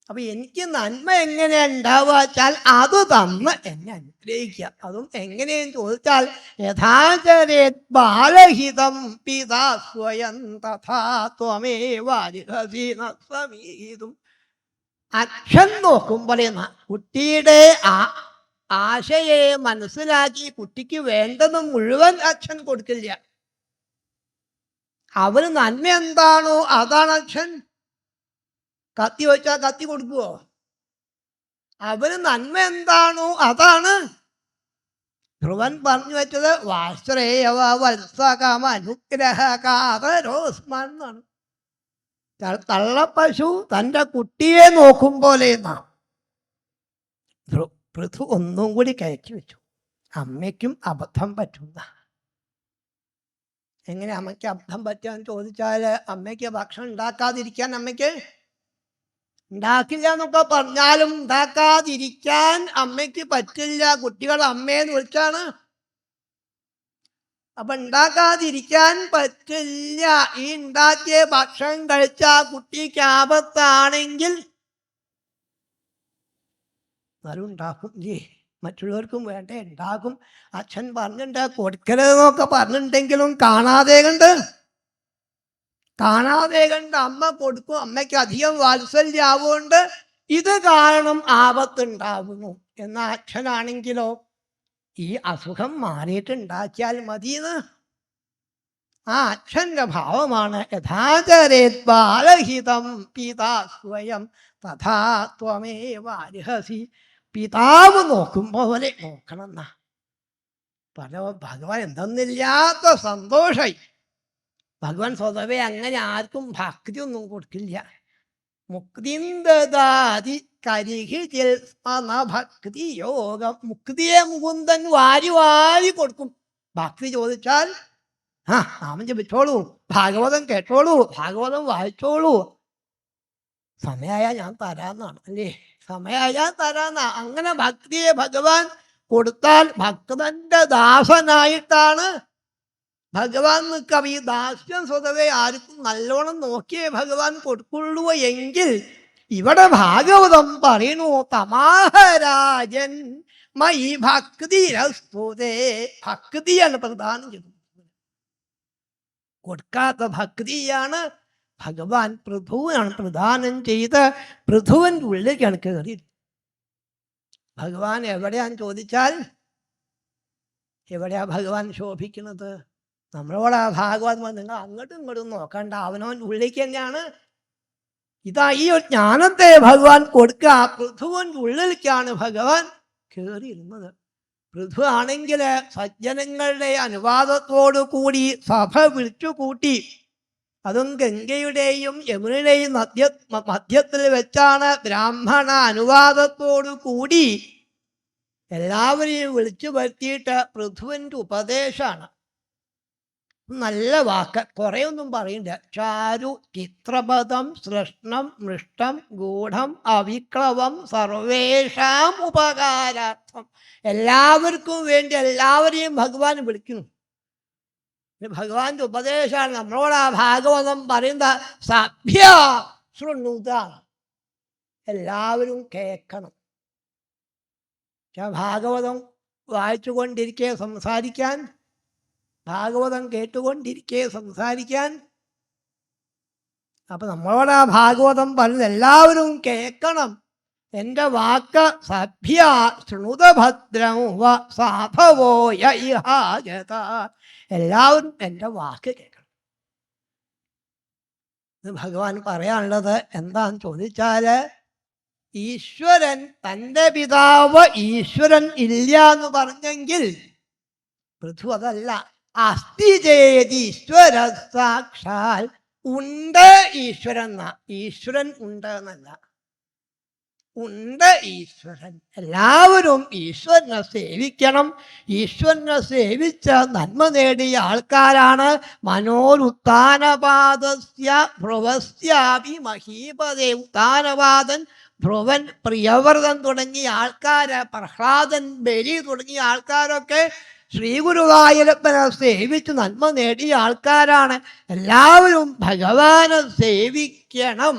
അപ്പൊ എനിക്ക് നന്മ എങ്ങനെ ഉണ്ടാവുക വെച്ചാൽ അത് തന്ന് എന്നെ അനുഗ്രഹിക്കുക. അതും എങ്ങനെയെന്ന് ചോദിച്ചാൽ യഥാചരേ ബാലഹിതം പിതാ സ്വയം തഥാ ത്വമേവാരിഹസീനസ്വമീതും. അച്ഛൻ നോക്കുമ്പോൾ കുട്ടിയുടെ ആശയെ മനസ്സിലാക്കി കുട്ടിക്ക് വേണ്ടത് മുഴുവൻ അച്ഛൻ കൊടുക്കില്ല. അവന് നന്മ എന്താണോ അതാണ് അച്ഛൻ. കത്തി വെച്ചാൽ കത്തി കൊടുക്കുവോ? അവന് നന്മ എന്താണോ അതാണ്. ധ്രുവൻ പറഞ്ഞു വെച്ചത് വാശ്രേയവ വത്സകമനുഗ്രഹ കാതരോസ്മാൻ എന്നാണ്. തള്ളപ്പശു തൻ്റെ കുട്ടിയെ നോക്കും പോലെ എന്നാണ്. പൃഥു ഒന്നും കൂടി കയറ്റി വെച്ചു. അമ്മയ്ക്കും അബദ്ധം പറ്റുന്ന. എങ്ങനെ അമ്മയ്ക്ക് അബദ്ധം പറ്റുകയെന്ന് ചോദിച്ചാൽ, അമ്മയ്ക്ക് ഭക്ഷണം ഉണ്ടാക്കാതിരിക്കാൻ അമ്മയ്ക്ക് ഉണ്ടാക്കില്ല എന്നൊക്കെ പറഞ്ഞാലും ഉണ്ടാക്കാതിരിക്കാൻ അമ്മയ്ക്ക് പറ്റില്ല. കുട്ടികൾ അമ്മയെന്ന് വിളിച്ചാണ്. അപ്പൊ ഉണ്ടാക്കാതിരിക്കാൻ പറ്റില്ല. ഈ ഉണ്ടാക്കിയ ഭക്ഷണം കഴിച്ച കുട്ടിക്ക് ആപത്താണെങ്കിൽ എന്നാലും ഉണ്ടാക്കും. മറ്റുള്ളവർക്കും വേണ്ടേ, ഉണ്ടാകും. അച്ഛൻ പറഞ്ഞിട്ടുണ്ട് കൊടുക്കരുതെന്നൊക്കെ പറഞ്ഞിട്ടുണ്ടെങ്കിലും കാണാതെ കണ്ട് അമ്മ കൊടുക്കും. അമ്മയ്ക്ക് അധികം വാത്സല്യാവുകൊണ്ട് ഇത് കാരണം ആപത്തുണ്ടാവുന്നു. എന്നാൽ അച്ഛനാണെങ്കിലോ ഈ അസുഖം മാറിയിട്ടുണ്ടാക്കിയാൽ മതിയെന്ന്. ആ അച്ഛൻ്റെ ഭാവമാണ് യഥാചരേത് ബാലഹിതം പിതാ സ്വയം തഥാ ത്വമേവ അർഹസി. പിതാവ് നോക്കും പോലെ നോക്കണം എന്നാ ഭഗവാൻ. എന്തെന്നില്ലാത്ത സന്തോഷായി. ഭഗവാൻ സ്വതവേ അങ്ങനെ ആർക്കും ഭക്തി ഒന്നും കൊടുക്കില്ല. മുക്തിന്ദാതി കരിഹിൽ ഭക്തി യോഗം. മുക്തിയെ മുകുന്ദൻ വാരി വാരി കൊടുക്കും. ഭക്തി ചോദിച്ചാൽ നാമം ജപിച്ചോളൂ, ഭാഗവതം കേട്ടോളൂ, ഭാഗവതം വായിച്ചോളൂ, സമയായ ഞാൻ തരാന്നാണ് അല്ലേ, സമയായ തരാന്നാ. അങ്ങനെ ഭക്തിയെ ഭഗവാൻ കൊടുത്താൽ ഭക്തന്റെ ദാസനായിട്ടാണ് ഭഗവാൻ നിൽക്കാം. ഈ ദാസ്യം സ്വതവേ ആർക്കും നല്ലോണം നോക്കിയേ ഭഗവാൻ കൊടുക്കുള്ളൂ എങ്കിൽ ഇവിടെ ഭാഗവതം പറയുന്നു തമാഹരാജൻ മൈ ഭക്തിരസ്തുതേ. ഭക്തിയാണ് പ്രധാനം ചെയ്തത്. കൊടുക്കാത്ത ഭക്തിയാണ് ഭഗവാൻ പൃഥുവിനാണ് പ്രദാനം ചെയ്ത് പൃഥുവിൻ്റെ ഉള്ളിലേക്കാണ് കയറി. ഭഗവാൻ എവിടെയാന്ന് ചോദിച്ചാൽ എവിടെയാ ഭഗവാൻ ശോഭിക്കുന്നത്? നമ്മളോട് ആ ഭാഗവതം നിങ്ങൾ അങ്ങോട്ടും ഇങ്ങോട്ടും നോക്കണ്ട, അവനവൻ്റെ ഉള്ളിലേക്ക് തന്നെയാണ്. ഇതാ ഈ ഒരു ജ്ഞാനത്തെ ഭഗവാൻ കൊടുക്കുക. പൃഥുവിൻ്റെ ഉള്ളിലേക്കാണ് ഭഗവാൻ കയറിയിരുന്നത്. പൃഥു ആണെങ്കിൽ സജ്ജനങ്ങളുടെ അനുവാദത്തോടു കൂടി സഭ വിളിച്ചു കൂട്ടി. അതും ഗംഗയുടെയും യമുനയുടെയും മധ്യത്തിൽ വെച്ചാണ്. ബ്രാഹ്മണ അനുവാദത്തോടു കൂടി എല്ലാവരെയും വിളിച്ചു വരുത്തിയിട്ട് പൃഥുവിൻ്റെ ഉപദേശമാണ്. നല്ല വാക്ക്, കുറേയൊന്നും പറയില്ല. ചാരു ചിത്രപദം സൃഷ്ണം മൃഷ്ടം ഗൂഢം അവിക്ലവം സർവേഷാം ഉപകാരാർത്ഥം. എല്ലാവർക്കും വേണ്ടി എല്ലാവരെയും ഭഗവാൻ വിളിക്കുന്നു. ഭഗവാന്റെ ഉപദേശമാണ്. നമ്മളോട് ആ ഭാഗവതം പറയുന്ന സഭ്യ ശൃണുത, എല്ലാവരും കേൾക്കണം. ഭാഗവതം വായിച്ചുകൊണ്ടിരിക്കെ സംസാരിക്കാൻ, ഭാഗവതം കേട്ടുകൊണ്ടിരിക്കെ സംസാരിക്കാൻ. അപ്പൊ നമ്മളോട് ആ ഭാഗവതം പറഞ്ഞത് എല്ലാവരും കേൾക്കണം. എൻ്റെ വാക്ക് സഭ്യ ശൃണുതഭദ്രം സാധവോ യൈഹാജത. എല്ലാവരും എൻ്റെ വാക്ക് കേൾക്കണം. ഇത് ഭഗവാൻ പറയാനുള്ളത് എന്താന്ന് ചോദിച്ചാൽ, ഈശ്വരൻ തൻ്റെ പിതാവ് ഈശ്വരൻ ഇല്ല എന്ന് പറഞ്ഞെങ്കിൽ പൃഥു അതല്ല. അസ്തി ചേതി ഈശ്വര സാക്ഷാൽ. ഉണ്ട് ഈശ്വരൻ എന്നാ, ഈശ്വരൻ ഉണ്ട് എന്നല്ല, ഉണ്ട് ഈശ്വരൻ. എല്ലാവരും ഈശ്വരനെ സേവിക്കണം. ഈശ്വരനെ സേവിച്ച നന്മ നേടിയ ആൾക്കാരാണ് മനോരുത്താനപാദസ്യ ഭ്രുവസ്യാപി മഹീപദേ. ഉത്താനപാദൻ, ഭ്രുവൻ, പ്രിയവ്രതൻ തുടങ്ങിയ ആൾക്കാര്, പ്രഹ്ലാദൻ, ബലി തുടങ്ങിയ ആൾക്കാരൊക്കെ ശ്രീഗുരുവായൂരപ്പനെ സേവിച്ച് നന്മ നേടിയ ആൾക്കാരാണ്. എല്ലാവരും ഭഗവാനെ സേവിക്കണം.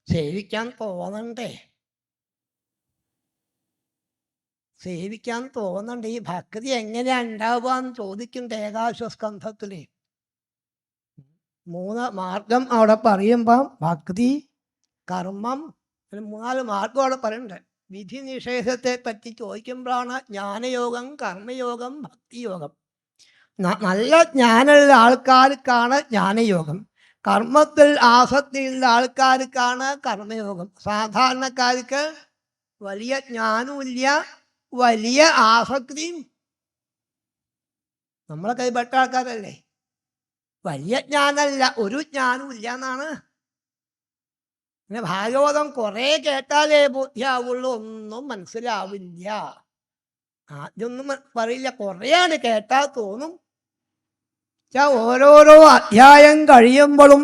സേവിക്കാൻ തോന്നണ്ടേ? സേവിക്കാൻ തോന്നണ്ടേ? ഈ ഭക്തി എങ്ങനെയാ ഉണ്ടാവുക എന്ന് ചോദിക്കുന്നുണ്ട് ഏകാദശസ്കന്ധത്തില്. 3 മാർഗം അവിടെ പറയുമ്പം ഭക്തി, കർമ്മം, 3-4 മാർഗം അവിടെ പറയുന്നുണ്ട്. വിധി നിഷേധത്തെ പറ്റി ചോദിക്കുമ്പോഴാണ് ജ്ഞാനയോഗം, കർമ്മയോഗം, ഭക്തിയോഗം. നല്ല ജ്ഞാനമുള്ള ആൾക്കാർക്കാണ് ജ്ഞാനയോഗം. കർമ്മത്തിൽ ആസക്തിയുള്ള ആൾക്കാർക്കാണ് കർമ്മയോഗം. സാധാരണക്കാർക്ക് വലിയ ജ്ഞാനമില്ല, വലിയ ആസക്തിയും. നമ്മളെ കൈപ്പെട്ട ആൾക്കാരല്ലേ. വലിയ ജ്ഞാനമല്ല, ഒരു ജ്ഞാനവും ഇല്ല എന്നാണ്. പിന്നെ ഭാഗവതം കുറേ കേട്ടാലേ ബോധ്യാവുള്ളൂ, ഒന്നും മനസ്സിലാവില്ല. ആദ്യമൊന്നും പറയില്ല, കുറേയാണ് കേട്ടാൽ തോന്നും. ഓരോരോ അധ്യായം കഴിയുമ്പോഴും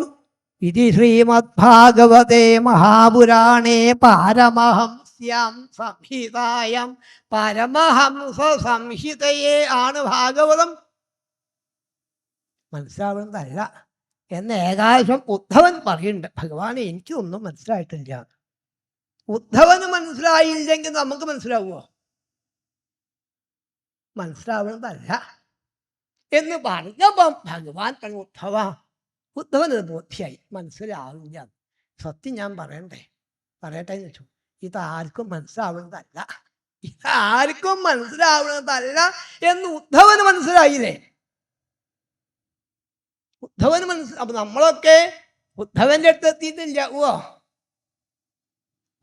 ഇതി ശ്രീമദ്ഭാഗവതേ മഹാപുരാണേ പാരമഹംസ്യാം സംഹിതായം പരമഹംസ സംഹിതയെ ആണ് ഭാഗവതം. മനസ്സിലാവുന്നതല്ല എന്ന് ഏകാശം ഉദ്ധവൻ പറയുന്നുണ്ട്. ഭഗവാനെ എനിക്കൊന്നും മനസ്സിലായിട്ടില്ല. ഉദ്ധവന് മനസ്സിലായില്ലെങ്കിൽ നമുക്ക് മനസ്സിലാവുമോ? മനസ്സിലാവുന്നതല്ല എന്ന് പറഞ്ഞപ്പം ഭഗവാൻ പറഞ്ഞു, ഉദ്ധവനത് ബോധ്യായി, മനസ്സിലാവില്ല. സത്യം ഞാൻ പറയട്ടെ എന്ന് വെച്ചു. ഇതാർക്കും മനസ്സിലാവുന്നതല്ല, ഇതാർക്കും മനസ്സിലാവുന്നതല്ല എന്ന് ഉദ്ധവന് മനസ്സിലായില്ലേ? ഉദ്ധവന് അപ്പൊ നമ്മളൊക്കെ ഉദ്ധവന്റെ അടുത്ത് എത്തിയിട്ടില്ല.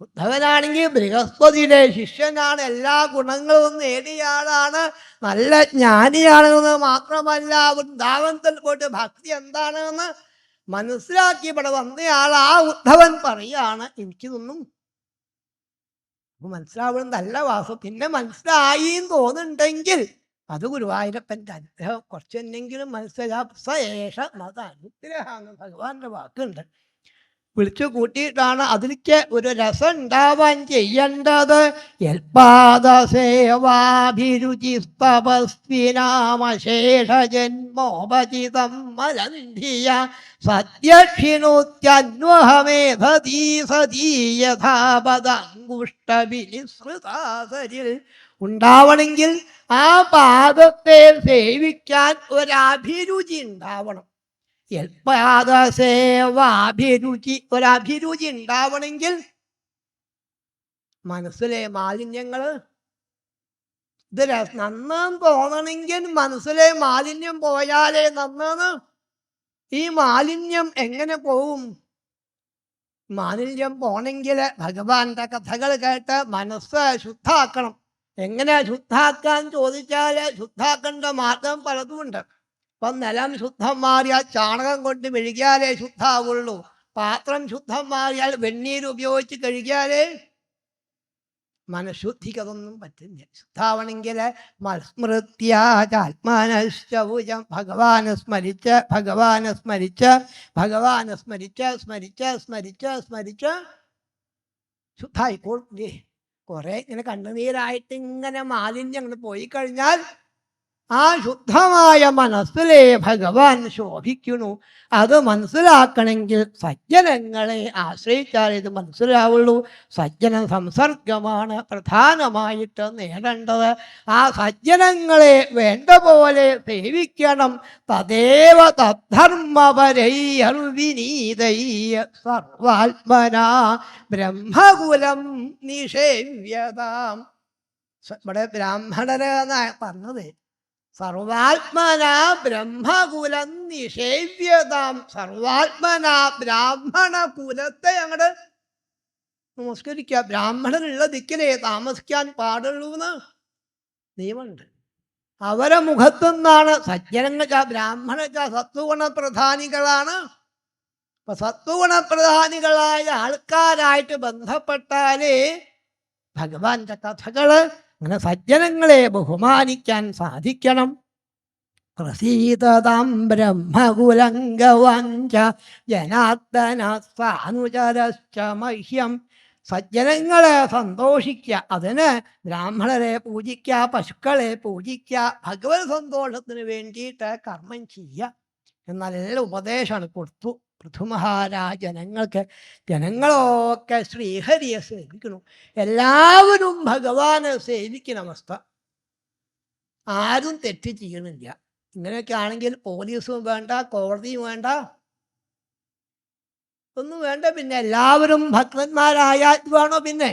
ഉദ്ധവനാണെങ്കിൽ ബൃഹസ്പതിയുടെ ശിഷ്യനാണ്, എല്ലാ ഗുണങ്ങളും നേടിയ ആളാണ്, നല്ല ജ്ഞാനിയാണെന്ന് മാത്രമല്ല വൃന്ദാവനത്തിൽ പോയിട്ട് ഭക്തി എന്താണെന്ന് മനസ്സിലാക്കി ഇവിടെ വന്നയാൾ. ആ ഉദ്ധവൻ പറയാണ് എനിക്കിതൊന്നും മനസ്സിലാവുന്നതല്ല വാസു. പിന്നെ മനസ്സിലായി തോന്നുന്നുണ്ടെങ്കിൽ അത് ഗുരുവായൂരപ്പൻ്റെ അനുഗ്രഹം. കുറച്ചെന്നെങ്കിലും മനസ്സിലാശ മത അനുഗ്രഹമാണ് ഭഗവാന്റെ വാക്കുണ്ട്. വിളിച്ചു കൂട്ടിയിട്ടാണ് അതിലേക്ക് ഒരു രസം ഉണ്ടാവാൻ ചെയ്യേണ്ടത്. യൽപാദസേവാഭിരുചിസ്തപസ്വിനാമശേഷജന്മോപചിതം മലന്ധിയ സദ്യക്ഷിണോത്യന്വഹമേധീ സദീയഥാപദാങ്കുഷ്ടവിനിസൃതാസരിൽ ഉണ്ടാവണമെങ്കിൽ ആ പാദത്തെ സേവിക്കാൻ ഒരഭിരുചി ഉണ്ടാവണം. ഒരഭിരുചി ഉണ്ടാവണമെങ്കിൽ മനസ്സിലെ മാലിന്യങ്ങൾ ഇത് നന്നെന്ന് തോന്നണമെങ്കിൽ മനസ്സിലെ മാലിന്യം പോയാലേ നന്നെന്ന്. ഈ മാലിന്യം എങ്ങനെ പോവും? മാലിന്യം പോണെങ്കിൽ ഭഗവാന്റെ കഥകൾ കേട്ട് മനസ്സ് ശുദ്ധാക്കണം. എങ്ങനെ ശുദ്ധാക്കാൻ ചോദിച്ചാൽ ശുദ്ധാക്കേണ്ട മാർഗം പലതുമുണ്ട്. ഇപ്പം നിലം ശുദ്ധം മാറിയാൽ ചാണകം കൊണ്ട് മെഴുകിയാലേ ശുദ്ധാവുള്ളൂ. പാത്രം ശുദ്ധം മാറിയാൽ വെണ്ണീര് ഉപയോഗിച്ച് കഴുകിയാലേ മനഃശുദ്ധിക്കതൊന്നും പറ്റില്ല. ശുദ്ധാവണമെങ്കിൽ സ്മൃത്യാത്മാനശ്ചൗചം ഭഗവാനെ സ്മരിച്ച് ഭഗവാനെ സ്മരിച്ച് ഭഗവാനെ സ്മരിച്ച് സ്മരിച്ച് സ്മരിച്ച് സ്മരിച്ച് ശുദ്ധായിക്കോളേ. കുറെ ഇങ്ങനെ കണ്ണുനീരായിട്ട് ഇങ്ങനെ മാലിന്യം അങ്ങോട്ട് പോയി കഴിഞ്ഞാൽ ആ ശുദ്ധമായ മനസ്സിലെ ഭഗവാൻ ശോഭിക്കുന്നു. അത് മനസ്സിലാക്കണമെങ്കിൽ സജ്ജനങ്ങളെ ആശ്രയിച്ചാൽ ഇത് മനസ്സിലാവുള്ളൂ. സജ്ജന സംസർഗമാണ് പ്രധാനമായിട്ട് നേടേണ്ടത്. ആ സജ്ജനങ്ങളെ വേണ്ട പോലെ സേവിക്കണം. തദേവ തദ്ധർമ്മപരൈർവിനീതൈ സർവാത്മനാ ബ്രഹ്മകുലം നിഷേവ്യതാം. ഇവിടെ ബ്രാഹ്മണര് എന്നാണ് പറഞ്ഞത്. സർവാത്മന ബ്രഹ്മകുലം നിഷേവ്യതാം. സർവാത്മന ബ്രാഹ്മണ കുലത്തെ അങ്ങോട്ട് നമസ്കരിക്കുക. ബ്രാഹ്മണനുള്ള ദിക്കിലേ താമസിക്കാൻ പാടുള്ളൂ എന്ന് നിയമമുണ്ട്. അവരെ മുഖത്തുനിന്നാണ് സജ്ജനങ്ങൾ ബ്രാഹ്മണ സത്വഗുണ പ്രധാനികളാണ്. അപ്പൊ സത്വഗുണ പ്രധാനികളായ ആൾക്കാരായിട്ട് ബന്ധപ്പെട്ടാലേ ഭഗവാന്റെ കഥകള് അങ്ങനെ സജ്ജനങ്ങളെ ബഹുമാനിക്കാൻ സാധിക്കണം. പ്രസീതതാം ബ്രഹ്മകുലംഗവാഞ്ച ജനാർദ്ദന സാനുചരശ്ച മഹ്യം. സജ്ജനങ്ങളെ സന്തോഷിക്കുക, അതിന് ബ്രാഹ്മണരെ പൂജിക്കുക, പശുക്കളെ പൂജിക്കുക, ഭഗവത് സന്തോഷത്തിന് വേണ്ടിയിട്ട് കർമ്മം ചെയ്യുക നല്ല ഉപദേശമാണ് കൊടുത്തു പൃഥുമഹാരാജ് ജനങ്ങൾക്ക്. ജനങ്ങളൊക്കെ ശ്രീഹരിയെ സേവിക്കണം. എല്ലാവരും ഭഗവാനെ സേവിക്കുന്ന അവസ്ഥ. ആരും തെറ്റ് ചെയ്യണില്ല. ഇങ്ങനെയൊക്കെ ആണെങ്കിൽ പോലീസും വേണ്ട, കോടതിയും വേണ്ട, ഒന്നും വേണ്ട. പിന്നെ എല്ലാവരും ഭക്തന്മാരായാൽ വേണോ? പിന്നെ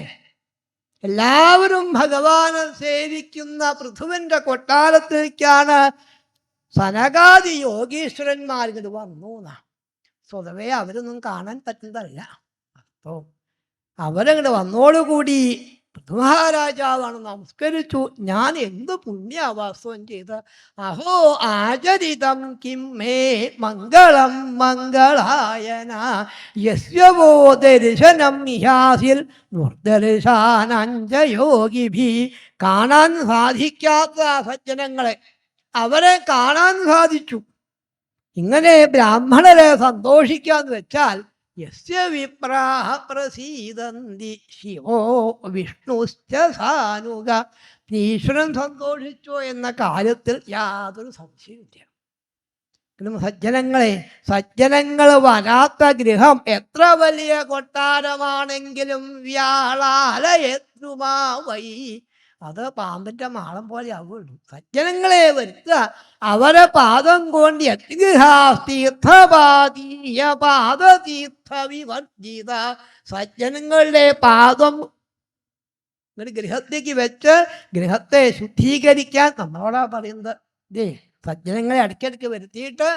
എല്ലാവരും ഭഗവാനെ സേവിക്കുന്ന പൃഥുവിൻ്റെ കൊട്ടാരത്തിലേക്കാണ് സനകാദി യോഗീശ്വരന്മാർ ഇങ്ങോട്ട് വന്നു. സ്വതവേ അവരൊന്നും കാണാൻ പറ്റുന്നതല്ല. അപ്പോൾ അവരങ്ങോട്ട് വന്നോടുകൂടി മഹാരാജാവാണ് നമസ്കരിച്ചു. ഞാൻ എന്ത് പുണ്യാവാസവും ചെയ്ത് അഹോ ആചരിതം കിം മേ മംഗളം മംഗളായന യസ്യവോ ദർശനം യാസിൽ ദുർദർശാനഞ്ജയോഗിഭി. കാണാൻ സാധിക്കാത്ത സജ്ജനങ്ങളെ അവരെ കാണാൻ സാധിച്ചു. ഇങ്ങനെ ബ്രാഹ്മണരെ സന്തോഷിക്കാന്ന് വെച്ചാൽ യസ്യ വിപ്രാഹ പ്രസീദന്തി ശിവോ വിഷ്ണുശ്ച സാനുക. ഈശ്വരൻ സന്തോഷിച്ചോ എന്ന കാര്യത്തിൽ യാതൊരു സംശയമില്ല. സജ്ജനങ്ങൾ വരാത്ത ഗൃഹം എത്ര വലിയ കൊട്ടാരമാണെങ്കിലും വ്യാളാലയത്രുമാവൈ, അത് പാമ്പിന്റെ മാളം പോലെ ആവുള്ളൂ. സജ്ജനങ്ങളെ വരുത്തുക, അവരെ പാദം കൊണ്ട് തീർത്ഥപാതീയ പാദതീർത്ഥ വിവർജിത. സജ്ജനങ്ങളുടെ പാദം ഒരു ഗൃഹത്തേക്ക് വെച്ച് ഗൃഹത്തെ ശുദ്ധീകരിക്കാൻ നമ്മളോടാ പറയുന്നത്. സജ്ജനങ്ങളെ ഇടയ്ക്കിടയ്ക്ക് വരുത്തിയിട്ട്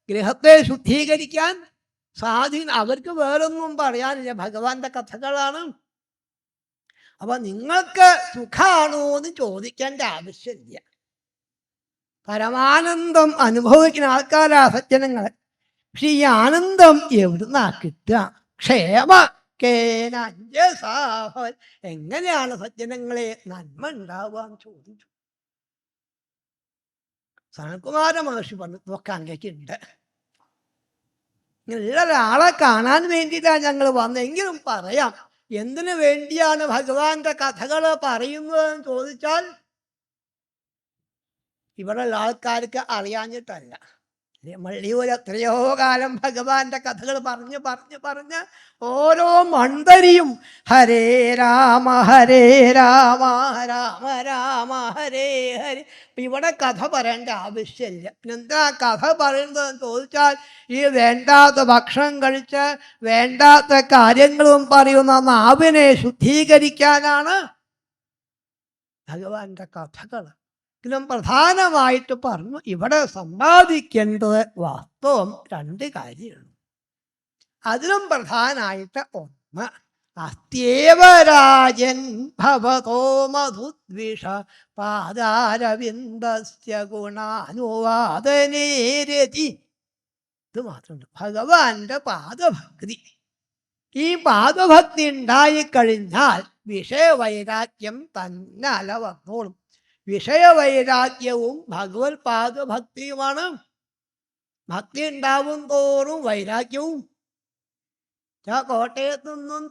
ഗൃഹത്തെ ശുദ്ധീകരിക്കാൻ അവർക്ക് വേറൊന്നും പറയാനില്ല, ഭഗവാന്റെ കഥകളാണ്. അപ്പൊ നിങ്ങൾക്ക് സുഖാണോ എന്ന് ചോദിക്കേണ്ട ആവശ്യമില്ല. പരമാനന്ദം അനുഭവിക്കുന്ന ആൾക്കാരാ സജ്ജനങ്ങൾ. പക്ഷെ ഈ ആനന്ദം എവിടുന്നാ കിട്ടുക? ക്ഷേമ കേനഞ്ജസാഹൻ. എങ്ങനെയാണ് സജ്ജനങ്ങളെ നന്മ ഉണ്ടാവാന്ന് ചോദിച്ചു. സനൽകുമാര മഹർഷി പറഞ്ഞു, നോക്കാൻ അങ്ങേക്കുണ്ട്. ഉള്ള ഒരാളെ കാണാൻ വേണ്ടിയിട്ടാണ് ഞങ്ങൾ വന്നെങ്കിലും പറയാം. എന്തിനു വേണ്ടിയാണ് ഭഗവാന്റെ കഥകൾ പറയുന്നതെന്ന് ചോദിച്ചാൽ ഇവിടെയുള്ള ആൾക്കാർക്ക് അറിയാഞ്ഞിട്ടല്ല. മള്ളിയൂർ എത്രയോ കാലം ഭഗവാന്റെ കഥകൾ പറഞ്ഞ് ഓരോ മണ്ടരിയും ഹരേ രാമ രാമ രാമ ഹരേ ഹരേ. ഇവിടെ കഥ പറയേണ്ട ആവശ്യമില്ല. പിന്നെന്താ കഥ പറയുന്നതെന്ന് ചോദിച്ചാൽ ഈ വേണ്ടാത്ത ഭക്ഷണം കഴിച്ച് വേണ്ടാത്ത കാര്യങ്ങളും പറയുന്ന നാവിനെ ശുദ്ധീകരിക്കാനാണ് ഭഗവാന്റെ കഥകൾ. ഇതിലും പ്രധാനമായിട്ട് പറഞ്ഞു, ഇവിടെ സമ്പാദിക്കേണ്ടത് വാസ്തവം 2 കാര്യമാണ്. അതിലും പ്രധാനമായിട്ട് ഒന്ന്, അസ്ത്യേവരാജൻ ഭവതോ മധുദ്വിഷ പാദാരവിന്ദസ്യ ഗുണാനുവാദനേരതി. ഇത് മാത്രമുണ്ട്, ഭഗവാന്റെ പാദഭക്തി. ഈ പാദഭക്തി ഉണ്ടായിക്കഴിഞ്ഞാൽ വിഷയവൈരാഗ്യം തന്നാല വന്നോളും. വിഷയവൈരാഗ്യവും ഭഗവത് പാദഭക്തിയുമാണ്. ഭക്തി ഉണ്ടാവും തോറും വൈരാഗ്യവും. കോട്ടയത്തു നിന്നും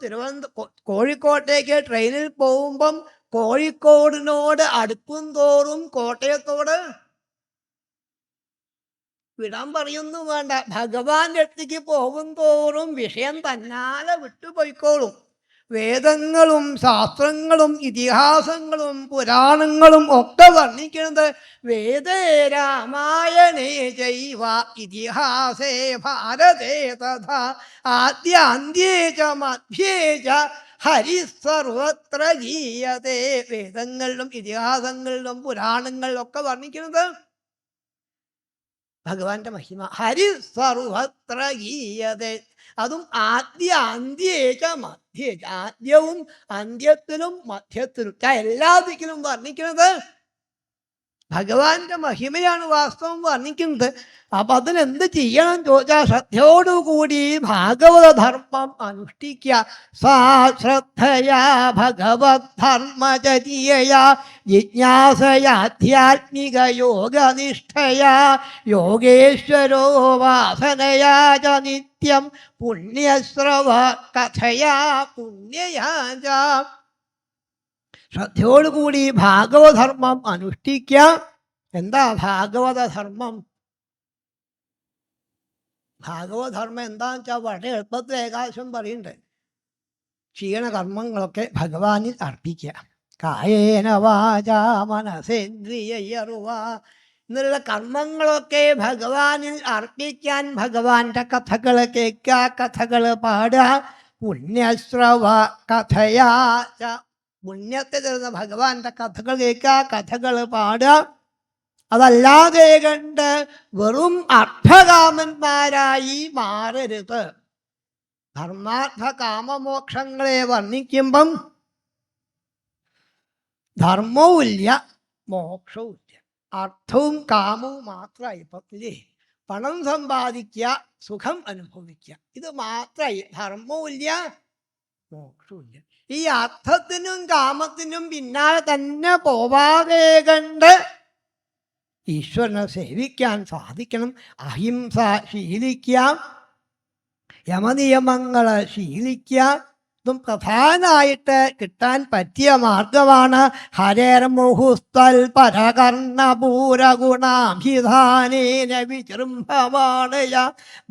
കോഴിക്കോട്ടേക്ക് ട്രെയിനിൽ പോകുമ്പം കോഴിക്കോടിനോട് അടുക്കും തോറും കോട്ടയത്തോട് വിടാൻ പറയുന്നു വേണ്ട. ഭഗവാന്റെ അടുത്തേക്ക് പോകും തോറും വിഷയം തന്നാലെ വിട്ടുപോയിക്കോളും. വേദങ്ങളും ശാസ്ത്രങ്ങളും ഇതിഹാസങ്ങളും പുരാണങ്ങളും ഒക്കെ വർണ്ണിക്കുന്നത് വേദേ രാമായണേ ജൈവ ഇതിഹാസേ ഭാരതേ തഥാ ആദ്യ അന്ത്യേ ച മധ്യേ ച ഹരി സർവത്ര ഗീയതേ. വേദങ്ങളിലും ഇതിഹാസങ്ങളിലും പുരാണങ്ങളിലും ഒക്കെ വർണ്ണിക്കുന്നത് ഭഗവാന്റെ മഹിമ. ഹരി സർവത്ര ഗീയതേ. അതും ആദ്യ അന്ത്യേച്ച മധ്യേ, ആദ്യവും അന്ത്യത്തിലും മധ്യത്തിലും എല്ലാ ദിക്കിലും വർണ്ണിക്കുന്നത് ഭഗവാന്റെ മഹിമയാണ് വാസ്തവം വർണ്ണിക്കുന്നത്. അപ്പൊ അതിനെന്ത് ചെയ്യണം ചോദിച്ചാൽ ശ്രദ്ധയോടുകൂടി ഭാഗവത ധർമ്മം അനുഷ്ഠിക്കുക. സാ ശ്രദ്ധയാ ഭഗവത് ധർമ്മചര്യയാ ജിജ്ഞാസയാധ്യാത്മിക യോഗനിഷ്ഠയാ യോഗേശ്വരോ വാസനയാ ച നിത്യം പുണ്യശ്രവ കഥയാ പുണ്യയാ ച. ശ്രദ്ധയോടുകൂടി ഭാഗവധർമ്മം അനുഷ്ഠിക്കുക. എന്താ ഭാഗവതധർമ്മം? ഭാഗവതധർമ്മം എന്താന്ന് വെച്ചാൽ വളരെ എളുപ്പത്തിൽ ഏകാദശം പറയുന്നുണ്ട്. ക്ഷീണകർമ്മങ്ങളൊക്കെ ഭഗവാനിൽ അർപ്പിക്കുക. കായേന വാചാ മനസേന്ദ്രിയർവാ എന്നുള്ള കർമ്മങ്ങളൊക്കെ ഭഗവാനിൽ അർപ്പിക്കാൻ ഭഗവാന്റെ കഥകൾ കേൾക്കുക, കഥകൾ പാടുക. പുണ്യശ്രവ കഥയാ ച. പുണ്യത്തെ തരുന്ന ഭഗവാന്റെ കഥകൾ കേൾക്കുക, കഥകൾ പാടുക. അതല്ലാതെ കണ്ട് വെറും അർത്ഥകാമന്മാരായി മാറരുത്. ധർമാർത്ഥ കാമമോക്ഷങ്ങളെ വർണ്ണിക്കുമ്പം ധർമ്മവും ഇല്ല, മോക്ഷവും ഇല്ല. അർത്ഥവും കാമവും മാത്രമായി. ഇപ്പം ഇല്ലേ, പണം സമ്പാദിക്കുക, സുഖം അനുഭവിക്കുക, ഇത് മാത്രമായി. ധർമ്മവും ഇല്ല, മോക്ഷവും ഇല്ല. ഈ അർത്ഥത്തിനും കാമത്തിനും പിന്നാലെ തന്നെ പോവാതെ കണ്ട് ഈശ്വരനെ സേവിക്കാൻ സാധിക്കണം. അഹിംസ ശീലിക്കാം, യമനിയമങ്ങൾ ശീലിക്കാം. ഇതും പ്രധാനമായിട്ട് കിട്ടാൻ പറ്റിയ മാർഗമാണ്. ഹരേർമുഹുസ്തൽ പരകർണപൂരഗുണാഭിധാനേന വിജൃംഭമാണയ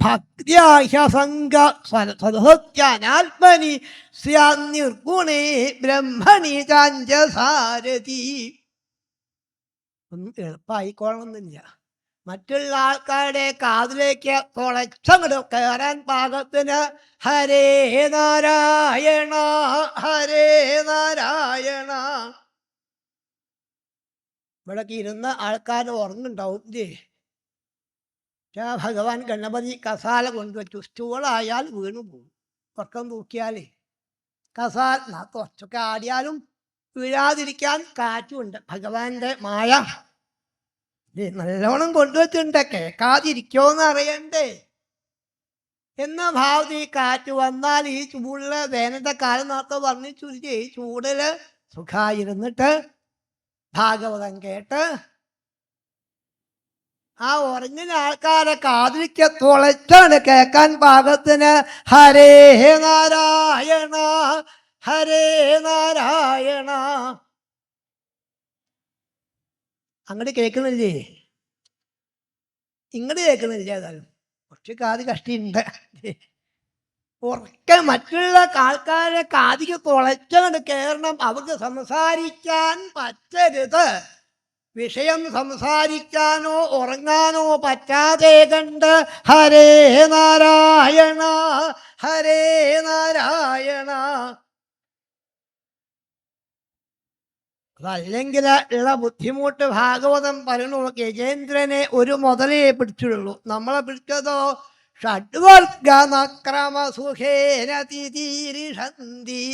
ഭക്ത്യാഹ്യസംഗ സദസത്യാനാത്മനി സ്യാനിർഗുണേ ബ്രഹ്മണി ചാഞ്ചസാരതി. ഒന്നും എളുപ്പമായിക്കോളണമെന്നില്ല. മറ്റുള്ള ആൾക്കാരുടെ കാതിലേക്ക് തുളച്ചങ്ങട് കയറാൻ പാകത്തിന് ഹരേ നാരായണ ഹരേ നാരായണ. ഇവിടേക്ക് ഇരുന്ന ആൾക്കാർ ഉറങ്ങുണ്ടാവും ഇല്ലേ? ഭഗവാൻ ഗണപതി കസാല കൊണ്ടുവച്ചു. സ്റ്റൂളായാൽ വീണു പോകും. ഉറക്കം തൂക്കിയാലേ കസാല കുറച്ചൊക്കെ ആടിയാലും വീഴാതിരിക്കാൻ കാറ്റുമുണ്ട്. ഭഗവാന്റെ മായ നല്ലോണം കൊണ്ടുവച്ചിട്ടുണ്ട്. കേൾക്കാതിരിക്കോന്ന് അറിയണ്ടേ എന്ന ഭാവത്തിൽ കാറ്റ് വന്നാൽ ഈ ചൂടില് വേനന്റെ കാലം നേരത്തെ വർണ്ണിച്ചു. ഈ ചൂടില് സുഖായിരുന്നിട്ട് ഭാഗവതം കേട്ട് ആ ഉറങ്ങിന ആൾക്കാരെ കാതിരിക്ക തുളച്ചാണ് കേൾക്കാൻ പാകത്തിന് ഹരേ നാരായണ ഹരേ നാരായണ. അങ്ങോട്ട് കേൾക്കുന്നില്ലേ? ഇങ്ങോട്ട് കേൾക്കുന്നില്ല. ഏതായാലും കുറച്ച് കാത് കഷ്ടിയുണ്ട്. ഉറക്കെ മറ്റുള്ള ആൾക്കാരെ കാതിക്ക് തുളച്ചങ്ങോട്ട് കയറണം. അവർക്ക് സംസാരിക്കാൻ പറ്റരുത്. വിഷയം സംസാരിക്കാനോ ഉറങ്ങാനോ പറ്റാതെ കണ്ട് ഹരേ നാരായണ ഹരേ നാരായണ. അതല്ലെങ്കിൽ ഉള്ള ബുദ്ധിമുട്ട് ഭാഗവതം പറയണു. ഗജേന്ദ്രനെ ഒരു മുതലേ പിടിച്ചുള്ളൂ. നമ്മളെ പിടിച്ചതോ ഷഡ്വർഗനക്രമസുഖേന തിതീരിഷന്തി.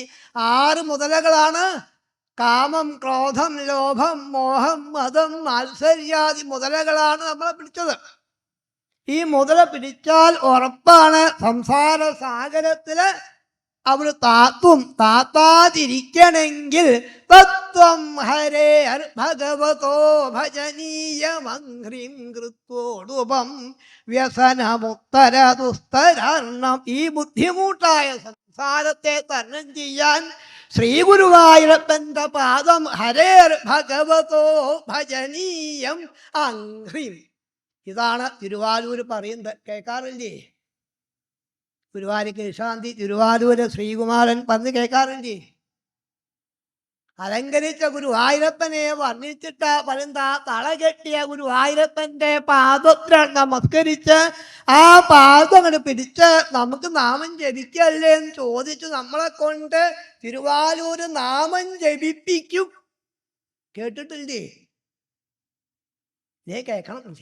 6 മുതലകളാണ്. കാമം, ക്രോധം, ലോഭം, മോഹം, മതം, മാത്സര്യാദി മുതലകളാണ് നമ്മളെ പിടിച്ചത്. ഈ മുതല പിടിച്ചാൽ ഉറപ്പാണ് സംസാര സാഗരത്തില് അവർ താത്താതിരിക്കണമെങ്കിൽ തത്വം ഹരേ ഭഗവതോ ഭജനീയമഹ്രീം കൃത്വോടുപം വ്യസനമുത്തര ദുസ്തരണം. ഈ ബുദ്ധിമുട്ടായ സംസാരത്തെ തരണം ചെയ്യാൻ ശ്രീ ഗുരുവായൂരപ്പന്റെ പാദം ഹരേർ ഭഗവതോ ഭജനീയം അഹ്രീം. ഇതാണ് തിരുവാലൂര് പറയുന്നത്. കേൾക്കാറില്ലേ? ഗുരുവായൂർ കേശാന്തി, തിരുവാലൂര് ശ്രീകുമാരൻ പറഞ്ഞ് കേൾക്കാറില്ലേ? അലങ്കരിച്ച ഗുരുവായൂരപ്പനെ വർണ്ണിച്ചിട്ട് പരന്താ തളകെട്ടിയ ഗുരുവായൂരപ്പന്റെ പാദത്തിൽ നമസ്കരിച്ച് ആ പാദം അങ്ങോട്ട് പിടിച്ച് നമുക്ക് നാമം ജപിക്കല്ലേ എന്ന് ചോദിച്ചു നമ്മളെ കൊണ്ട് തിരുവാലൂര് നാമം ജപിപ്പിക്കും. കേട്ടിട്ടില്ലേ? കേൾക്കണം.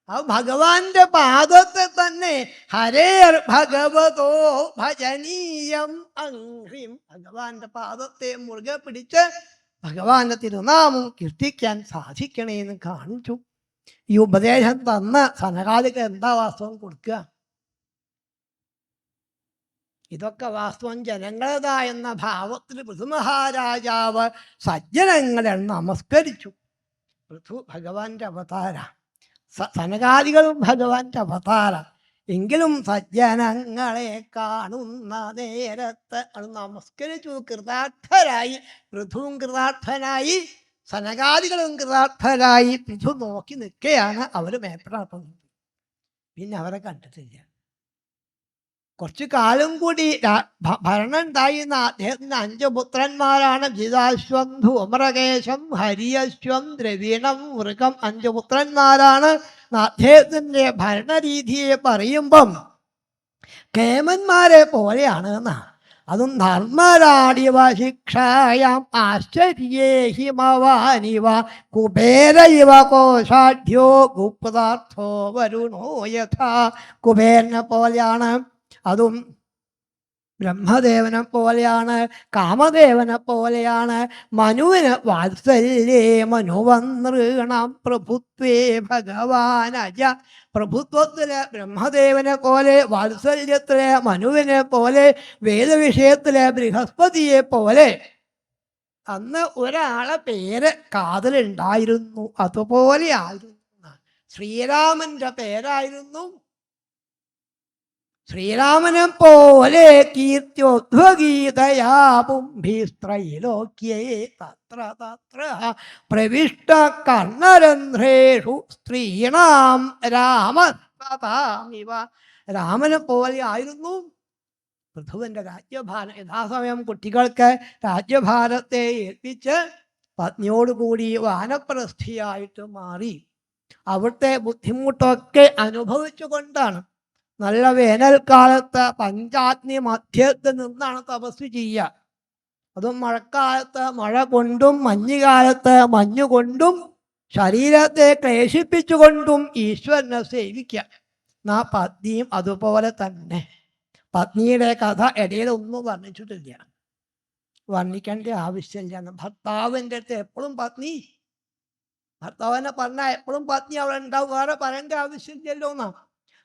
ആ ഭഗവാന്റെ പാദത്തെ തന്നെ ഹരേർ ഭഗവതോ ഭജനീയം അഹ്രീം. ഭഗവാന്റെ പാദത്തെ മുറുകെ പിടിച്ച് ഭഗവാന്റെ തിരുനാമം കീർത്തിക്കാൻ സാധിക്കണേന്ന് കാണിച്ചു. ഈ ഉപദേശം തന്ന് സനകാദിക്ക് എന്താ വാസ്തവം കൊടുക്കുക? ഇതൊക്കെ വാസ്തവം ജനങ്ങളതായെന്ന ഭാവത്തിൽ പൃഥുമഹാരാജാവ് സജ്ജനങ്ങളെ നമസ്കരിച്ചു. പൃഥു ഭഗവാന്റെ അവതാര, സനകാദികളും ഭഗവാന്റെ അവതാര. എങ്കിലും സജ്ജനങ്ങളെ കാണുന്ന നേരത്ത് അത് നമസ്കരിച്ചു. കൃതാർത്ഥരായി. പൃഥുവും കൃതാർത്ഥനായി, സനകാദികളും കൃതാർത്ഥരായി. പൃഥു നോക്കി നിൽക്കുകയാണ്. അവർ മേപ്പടാക്കുന്നത്. പിന്നെ അവരെ കണ്ടിട്ടില്ല. കുറച്ചു കാലം കൂടി ഭരണം ഉണ്ടായിരുന്ന അദ്ദേഹത്തിന് 5 പുത്രന്മാരാണ്. ജിതാശ്വം, ധൂമ്രകേശം, ഹരിയശ്വം, ദ്രവീണം, മൃഗം. 5 പുത്രന്മാരാണ്. അദ്ദേഹത്തിൻ്റെ ഭരണരീതിയെ പറയുമ്പം കേമന്മാരെ പോലെയാണ് എന്നാണ്. അതും ധർമ്മരാടിവ ശിക്ഷായാം ആശ്ചര്യേ ഹിമവാനിവ കുബേര ഇവ കോശാഢ്യോ ഗുപ്താർത്ഥോ വരുണോ യഥാ. കുബേരനെ പോലെയാണ്. അതും ബ്രഹ്മദേവനെ പോലെയാണ്, കാമദേവനെ പോലെയാണ്. മനുവിന് വാത്സല്യേ മനുവന്നൃണം പ്രഭുത്വേ ഭഗവാനജ. പ്രഭുത്വത്തിലെ ബ്രഹ്മദേവനെ പോലെ, വാത്സല്യത്തിലെ മനുവിനെ പോലെ, വേദവിഷയത്തിലെ ബൃഹസ്പതിയെ പോലെ. അന്ന് ഒരാളെ പേര് കാതിലുണ്ടായിരുന്നു, അതുപോലെ ആയിരുന്നു. ശ്രീരാമന്റെ പേരായിരുന്നു. ശ്രീരാമനെ പോലെ കീർത്തിയോദ്വഗീതയാ പുംഭിസ്ത്രൈലോക്യേ തത്ര തത്ര പ്രവിഷ്ട കർണരന്ധ്രേഷു സ്ത്രീണാം രാമസ്തഥാമിവ. രാമനെ പോലെ ആയിരുന്നു പൃഥുവിൻ്റെ രാജ്യഭാരം. യഥാസമയം കുട്ടികൾക്ക് രാജ്യഭാരത്തെ ഏൽപ്പിച്ച് പത്നിയോടുകൂടി വാനപ്രസ്ഥിയായിട്ട് മാറി. അവിടുത്തെ ബുദ്ധിമുട്ടൊക്കെ അനുഭവിച്ചു കൊണ്ടാണ്. നല്ല വേനൽക്കാലത്ത് പഞ്ചാഗ്നി മധ്യത്തിൽ നിന്നാണ് തപസ് ചെയ്യുക. അതും മഴക്കാലത്ത് മഴ കൊണ്ടും മഞ്ഞുകാലത്ത് മഞ്ഞുകൊണ്ടും ശരീരത്തെ ക്ലേശിപ്പിച്ചുകൊണ്ടും ഈശ്വരനെ സേവിക്കുക. ആ പത്നിയും അതുപോലെ തന്നെ. പത്നിയുടെ കഥ ഇടയിലൊന്നും വർണ്ണിച്ചിട്ടില്ല, വർണ്ണിക്കേണ്ട ആവശ്യമില്ല. ഭർത്താവിൻ്റെ അടുത്ത് എപ്പോഴും പത്നി, ഭർത്താവിനെ പറഞ്ഞാൽ എപ്പോഴും പത്നി അവിടെ ഉണ്ടാവും, വേറെ പറയേണ്ട ആവശ്യമില്ലല്ലോ എന്നാ.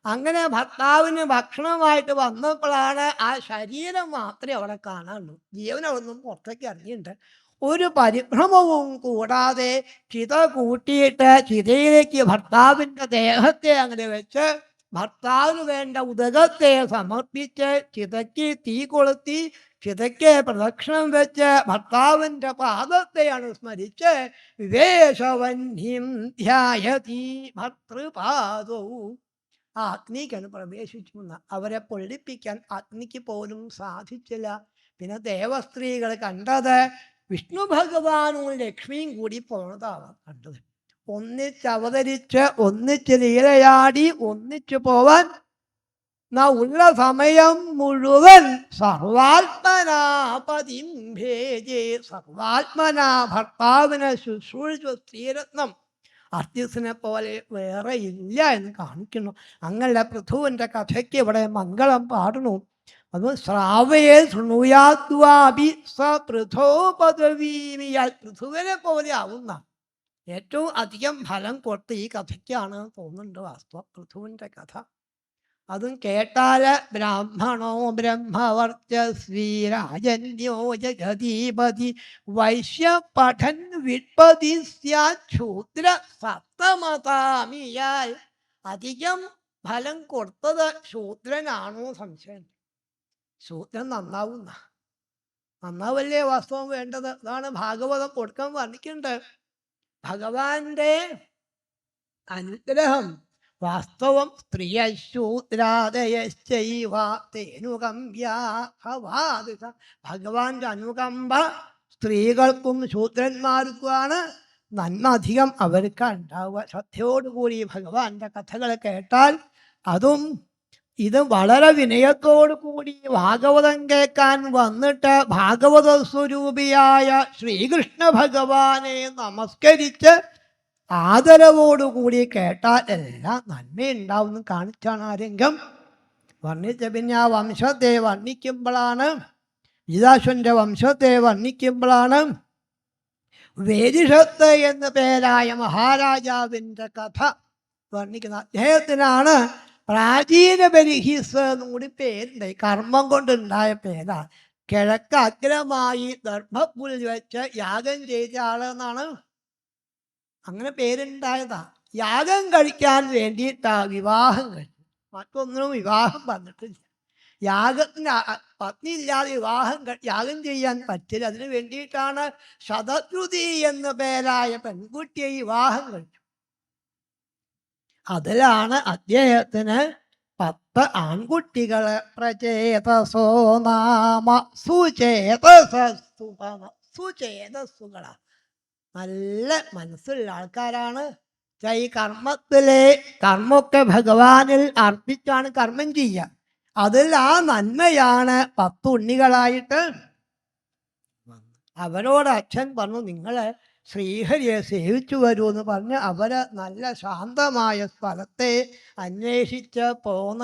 അങ്ങനെ ഭർത്താവിന് ഭക്ഷണമായിട്ട് വന്നപ്പോഴാണ് ആ ശരീരം മാത്രമേ അവിടെ കാണാനുള്ളൂ, ജീവനൊന്നും പുറത്തേക്ക് ഇറങ്ങിയിട്ടുണ്ട്. ഒരു പരിഭ്രമവും കൂടാതെ ചിത കൂട്ടിയിട്ട് ചിതയിലേക്ക് ഭർത്താവിൻ്റെ ദേഹത്തെ അങ്ങനെ വെച്ച് ഭർത്താവിന് വേണ്ട ഉദകത്തെ സമർപ്പിച്ച് ചിതയ്ക്ക് തീ കൊളുത്തി ചിതയ്ക്ക് പ്രദക്ഷിണം വെച്ച് ഭർത്താവിൻ്റെ പാദത്തെയാണ് സ്മരിച്ച് വിവേശവന്യം ധ്യായതി ഭർതൃപാദവും. ആ അഗ്നിക്കാണ് പ്രവേശിച്ചു. അവരെ പൊള്ളിപ്പിക്കാൻ അഗ്നിക്ക് പോലും സാധിച്ചില്ല. പിന്നെ ദേവസ്ത്രീകൾ കണ്ടത് വിഷ്ണു ഭഗവാനും ലക്ഷ്മിയും കൂടി പോണതാണ് കണ്ടത്. ഒന്നിച്ചവതരിച്ച് ഒന്നിച്ച് ലീലയാടി ഒന്നിച്ചു പോവാൻ ഉള്ള സമയം മുഴുവൻ സർവാത്മനാ പതിം ഭേജേ. സർവാത്മനാ ഭർത്താവിനെ ശുശ്രൂഷിച്ച സ്ത്രീരത്നം അർത്തിസിനെ പോലെ വേറെ ഇല്ല എന്ന് കാണിക്കുന്നു. അങ്ങനെ പൃഥുവിൻ്റെ കഥയ്ക്ക് ഇവിടെ മംഗളം പാടുന്നു. അത് ശ്രാവയെ ശൃണുയാദ്വാപി സ പൃഥോ പദവീമിയാൽ. പൃഥുവിനെ പോലെ ആവുന്ന ഏറ്റവും അധികം ഫലം കൊടുത്ത് ഈ കഥയ്ക്കാണ് തോന്നുന്നുണ്ട് വാസ്തവം, പൃഥുവിൻ്റെ കഥ. അതും കേട്ടാൽ ബ്രാഹ്മണോ ബ്രഹ്മവർച്ചസ്വീ രാജന്യോ ജഗതീപതി വൈശ്യ പഠൻ വിപതി ശൂദ്ര സപ്തമതാമിയാൽ. അധികം ഫലം കൊടുത്തത് ശൂദ്രനാണോ സംശയം. ശൂദ്രൻ നന്നാവല്ലേ വാസ്തവം വേണ്ടത്. അതാണ് ഭാഗവതം കൊടുക്കാൻ വർണ്ണിക്കേണ്ടത്. ഭഗവാന്റെ അനുഗ്രഹം വാസ്തവം സ്ത്രീയശൂദ്രാദയശ്ചൈവ തേനുകമ്പ്യാഹവാദിഷ. ഭഗവാന്റെ അനുകമ്പ സ്ത്രീകൾക്കും ശൂദ്രന്മാർക്കുമാണ് നന്മ അധികം അവർക്ക് ഉണ്ടാവുക. ശ്രദ്ധയോടുകൂടി ഭഗവാന്റെ കഥകൾ കേട്ടാൽ, അതും ഇത് വളരെ വിനയത്തോടു കൂടി ഭാഗവതം കേൾക്കാൻ വന്നിട്ട് ഭാഗവത സ്വരൂപിയായ ശ്രീകൃഷ്ണ ഭഗവാനെ നമസ്കരിച്ച് ആദരവോടുകൂടി കേട്ടാൽ എല്ലാം നന്മയുണ്ടാവും കാണിച്ചാണ് ആരെങ്കിലും വർണ്ണിച്ച. പിന്നെ ആ വംശത്തെ വർണ്ണിക്കുമ്പോഴാണ്, ഗീതാശ്വന്റെ വംശത്തെ വർണ്ണിക്കുമ്പോഴാണ് വേദിഷത്ത് എന്ന പേരായ മഹാരാജാവിൻ്റെ കഥ വർണ്ണിക്കുന്നത്. അദ്ദേഹത്തിനാണ് പ്രാചീന ബലിഹിസ് എന്നുകൂടി പേരുണ്ടായി. കർമ്മം കൊണ്ടുണ്ടായ പേരാണ്. കിഴക്ക് അഗ്രമായി ദർഭപ്പുൽ വെച്ച് യാഗം ചെയ്ത ആളെന്നാണ് അങ്ങനെ പേരുണ്ടായതാ. യാഗം കഴിക്കാൻ വേണ്ടിയിട്ടാ വിവാഹം കഴിച്ചു, മറ്റൊന്നിനും വിവാഹം വന്നിട്ടില്ല. യാഗത്തിന് പത്നി ഇല്ലാതെ യാഗം ചെയ്യാൻ പറ്റില്ല. അതിന് വേണ്ടിയിട്ടാണ് ശതദ്രുതി എന്ന പേരായ പെൺകുട്ടിയെ വിവാഹം കഴിച്ചു. അതിലാണ് അദ്ദേഹത്തിന് 10 ആൺകുട്ടികളെ പ്രചേതസോ നാമ സുചേതസ്സുകളാ. നല്ല മനസ്സുള്ള ആൾക്കാരാണ്. ഈ കർമ്മമൊക്കെ ഭഗവാനിൽ അർപ്പിച്ചാണ് കർമ്മം ചെയ്യുക. അതിൽ ആ നന്മയാണ് 10 ഉണ്ണികളായിട്ട്. അവരോട് അച്ഛൻ പറഞ്ഞു, നിങ്ങൾ ശ്രീഹരിയെ സേവിച്ചു വരൂ എന്ന് പറഞ്ഞ് അവര് നല്ല ശാന്തമായ സ്ഥലത്തെ അന്വേഷിച്ച് പോന്ന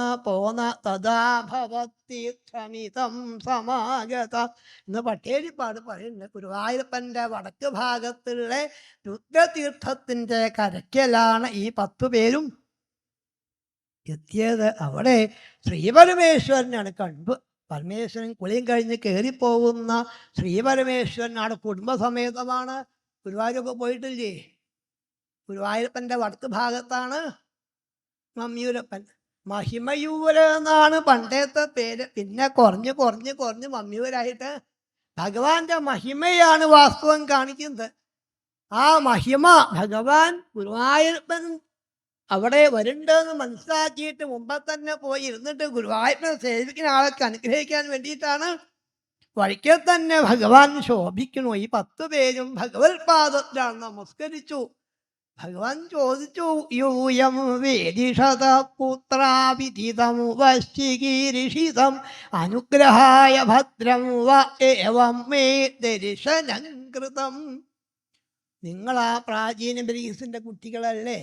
തഥാഭവത്തീർത്ഥമിതം സമാഗത എന്ന് പട്ടേരിപ്പാട് പറയുന്നത്. ഗുരുവായൂരപ്പൻ്റെ വടക്ക് ഭാഗത്തുള്ള രുദ്രതീർത്ഥത്തിൻ്റെ കരയ്ക്കലാണ് ഈ 10 പേരും എത്തിയത്. അവിടെ ശ്രീപരമേശ്വരനാണ് കണ്ടു. പരമേശ്വരൻ കുളിയും കഴിഞ്ഞ് കയറിപ്പോകുന്ന ശ്രീപരമേശ്വരനാണ് കുടുംബസമേതമാണ്. ഗുരുവായൂരൊക്കെ പോയിട്ടില്ലേ? ഗുരുവായൂരപ്പൻ്റെ വടക്ക് ഭാഗത്താണ് മമ്മിയൂരപ്പൻ. മഹിമയൂര് എന്നാണ് പണ്ടത്തെ പേര്. പിന്നെ കുറഞ്ഞ് മമ്മിയൂരായിട്ട് ഭഗവാന്റെ മഹിമയാണ് വാസ്തവം കാണിക്കുന്നത്. ആ മഹിമ ഭഗവാൻ ഗുരുവായൂരപ്പൻ അവിടെ വരുന്നുണ്ടെന്ന് മനസ്സിലാക്കിയിട്ട് മുമ്പ് തന്നെ പോയി ഇരുന്നിട്ട് ഗുരുവായൂരപ്പനെ സേവിക്കുന്ന ആളൊക്കെ അനുഗ്രഹിക്കാൻ വേണ്ടിയിട്ടാണ്. വഴിക്ക് തന്നെ ഭഗവാൻ ശോഭിക്കണു. ഈ 10 പേരും ഭഗവത് പാദത്തിലാണ് നമസ്കരിച്ചു. ഭഗവാൻ ചോദിച്ചു, യൂയം വേദിഷത പുത്രാവിദിതം വശികീരിഷിതം അനുഗ്രഹായ ഭദ്രം ഏവം മേ ദർശനം കൃതം. നിങ്ങൾ ആ പ്രാചീന ബ്രീസിന്റെ കുട്ടികളല്ലേ?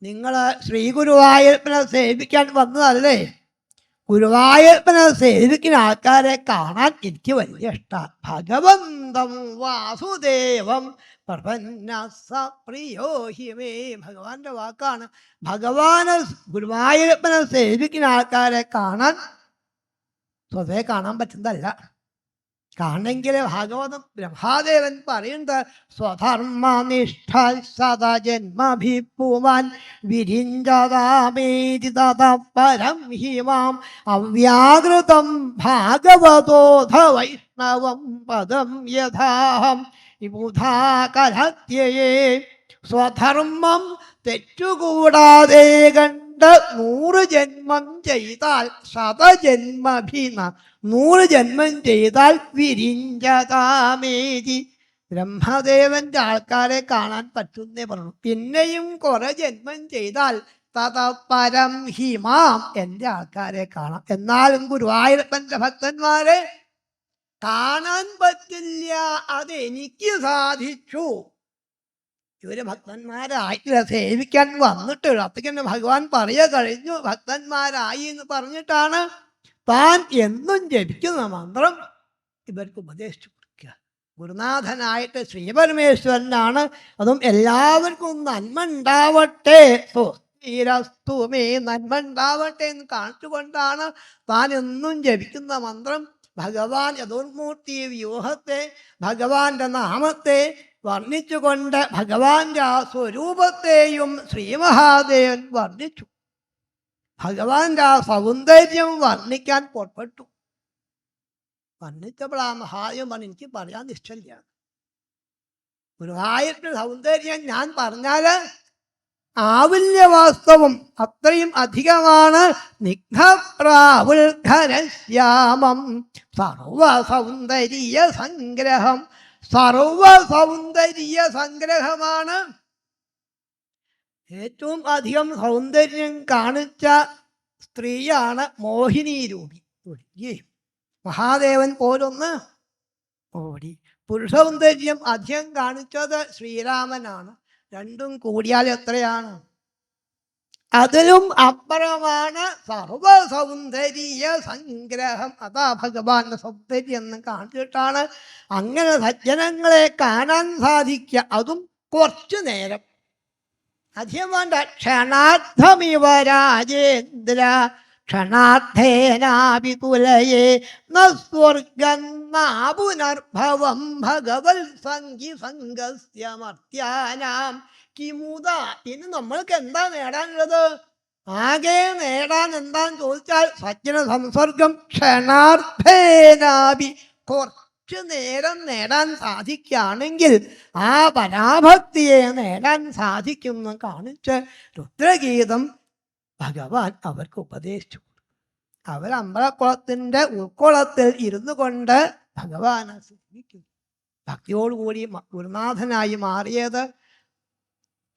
നിങ്ങൾ ശ്രീ ഗുരുവായൂരപ്പനെ സേവിക്കാൻ വന്നതല്ലേ? ഗുരുവായൂരപ്പനെ സേവിക്കുന്ന ആൾക്കാരെ കാണാൻ എനിക്ക് വലിയ ഇഷ്ടമാണ്. ഭഗവന്തം വാസുദേവം പ്രപന്നസ പ്രിയോ ഹിമേ. ഭഗവാന്റെ വാക്കാണ്. ഭഗവാനെ ഗുരുവായൂരപ്പനെ സേവിക്കുന്ന ആൾക്കാരെ കാണാൻ സ്വതേ കാണാൻ പറ്റുന്നതല്ല. കാണെങ്കിൽ ഭാഗവതം ബ്രഹ്മാദേവൻ പറയുന്നത് സ്വധർമ്മനിഷ്ഠ സദജന്മഭിപ്പുവാൻ വിരിഞ്ചതാമേതി തതപരം ഹിമാം അവ്യാകൃതം ഭാഗവതോധ വൈഷ്ണവം പദം യഥാഹം വിബുധാകലത്യയേ. സ്വധർമ്മം തെറ്റുകൂടാതെ കണ്ട് 100 ജന്മം ചെയ്താൽ ശതജന്മഭിന 100 ജന്മം ചെയ്താൽ വിരിഞ്ചതാമേതി. ബ്രഹ്മദേവന്റെ ആൾക്കാരെ കാണാൻ പറ്റുന്നേ പറഞ്ഞു. പിന്നെയും കുറെ ജന്മം ചെയ്താൽ തതപരം ഹിമാം എൻ്റെ ആൾക്കാരെ കാണാം. എന്നാലും ഗുരുവായൂരപ്പൻ്റെ ഭക്തന്മാരെ കാണാൻ പറ്റില്ല. അതെനിക്ക് സാധിച്ചു. ഇവര് ഭക്തന്മാരായിട്ടില്ല, സേവിക്കാൻ വന്നിട്ടുള്ളൂ. അപ്പത്തന്നെ ഭഗവാൻ കഴിഞ്ഞു ഭക്തന്മാരായി എന്ന് പറഞ്ഞിട്ടാണ് താൻ എന്നും ജപിക്കുന്ന മന്ത്രം ഇവർക്ക് ഉപദേശിച്ചു കൊടുക്കുക. ഗുരുനാഥനായിട്ട് ശ്രീപരമേശ്വരനാണ്. അതും എല്ലാവർക്കും നന്മ ഉണ്ടാവട്ടെ, സ്വസ്തിരസ്തുമേ, നന്മ ഉണ്ടാവട്ടെ എന്ന് കാണിച്ചുകൊണ്ടാണ് താൻ എന്നും ജപിക്കുന്ന മന്ത്രം. ഭഗവാൻ ചതുർമൂർത്തി വ്യൂഹത്തെ, ഭഗവാന്റെ നാമത്തെ വർണ്ണിച്ചുകൊണ്ട് ഭഗവാന്റെ ആ സ്വരൂപത്തെയും ശ്രീമഹാദേവൻ വർണ്ണിച്ചു. ഭഗവാന്റെ ആ സൗന്ദര്യം വർണ്ണിക്കാൻ പുറപ്പെട്ടു. വർണ്ണിച്ചപ്പോൾ ആ മഹാദേവൻ പറഞ്ഞു, എനിക്ക് പറയാൻ ഇഷ്ടമില്ല. ഗുരുവായൂരിന്റെ സൗന്ദര്യം ഞാൻ പറഞ്ഞാൽ ആവില്യ വാസ്തവം അത്രയും അധികമാണ്. നിഘ്നപ്രാവുൽഘനശ്യാമം സർവസൗന്ദര്യ സംഗ്രഹം. സർവസൗന്ദര്യ സംഗ്രഹമാണ്. ഏറ്റവും അധികം സൗന്ദര്യം കാണിച്ച സ്ത്രീയാണ് മോഹിനി രൂപി. മഹാദേവൻ പോലൊന്ന് ഓടി. പുരുഷസൗന്ദര്യം അധികം കാണിച്ചത് ശ്രീരാമനാണ്. രണ്ടും കൂടിയാൽ എത്രയാണ്? അതിലും അപ്പുറമാണ് സർവസൗന്ദര്യ സംഗ്രഹം. അതാ ഭഗവാന്റെ സൗന്ദര്യം എന്ന് കാണിച്ചിട്ടാണ് അങ്ങനെ സജ്ജനങ്ങളെ കാണാൻ സാധിക്കുക. അതും കുറച്ചു നേരം, അധികം വേണ്ട. ക്ഷണാർത്ഥമിവ രാജേന്ദ്ര ക്ഷണാർത്ഥേനാപിതുലയേ ന സ്വർഗം നാ പുനർഭവം ഭഗവൽ സംഗി സംഗസ്യ മർത്യാനാം കിമുദ. ഇനി നമ്മൾക്ക് എന്താ നേടാനുള്ളത്? ആകെ നേടാൻ എന്താന്ന് ചോദിച്ചാൽ സജ്ജന സംസർഗം. ക്ഷണാർത്ഥേനാപി, കുറച്ചു നേരം നേടാൻ സാധിക്കുകയാണെങ്കിൽ ആ പരാഭക്തിയെ നേടാൻ സാധിക്കുമെന്ന് കാണിച്ച് രുദ്രഗീതം ഭഗവാൻ അവർക്ക് ഉപദേശിച്ചു. അവർ അമ്പലക്കുളത്തിൻ്റെ ഉൾക്കുളത്തിൽ ഇരുന്നു കൊണ്ട് ഭഗവാനെ സേവിക്കുന്നു. ഭക്തിയോടുകൂടി ഗുരുനാഥനായി മാറിയത്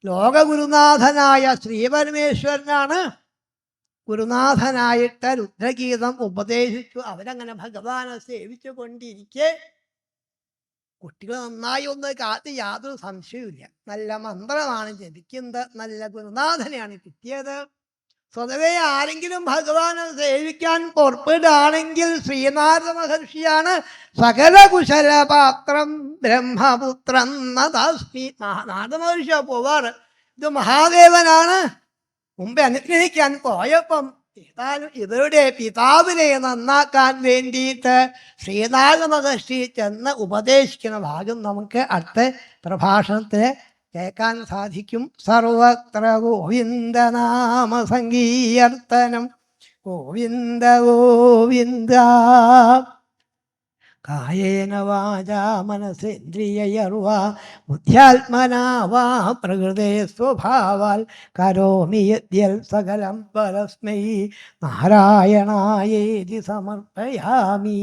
ലോകഗുരുനാഥനായ ശ്രീപരമേശ്വരനാണ്. ഗുരുനാഥനായിട്ട് രുദ്രഗീതം ഉപദേശിച്ചു. അവരങ്ങനെ ഭഗവാനെ സേവിച്ചു കൊണ്ടിരിക്കെ കുട്ടികൾ നന്നായി ഒന്ന് കാത്ത് യാതൊരു സംശയവുമില്ല. നല്ല മന്ത്രമാണ് ജപിക്കുന്നത്, നല്ല ഗുരുനാഥനെയാണ് കിട്ടിയത്. സ്വതവേ ആരെങ്കിലും ഭഗവാനെ സേവിക്കാൻ പുറപ്പെടുകയാണെങ്കിൽ ശ്രീനാരദ മഹർഷിയാണ് സകല കുശലപാത്രം ബ്രഹ്മപുത്രം നദാസ്മി. നാരദ മഹർഷിയാ പോവാറ്. ഇത് മഹാദേവനാണ് മുമ്പ് അനുഗ്രഹിക്കാൻ പോയപ്പം ഏതായാലും ഇവരുടെ പിതാവിനെ നന്നാക്കാൻ വേണ്ടിയിട്ട് ശ്രീനാരദ മഹർഷി ചെന്ന് ഉപദേശിക്കുന്ന ഭാഗം നമുക്ക് അടുത്ത പ്രഭാഷണത്തിൽ കേൾക്കാൻ സാധിക്കും. സർവത്ര ഗോവിന്ദനാമ സങ്കീർത്തനം. ഗോവിന്ദ ഗോവിന്ദ. കായേന വാചാ മനസേന്ദ്രിയൈർവാ ബുദ്ധ്യാത്മനാ വാ പ്രകൃതേ സ്വഭാവാൽ കരോമി യദ്യൽ സകലം പരസ്മൈ നാരായണായേതി സമർപ്പയാമി.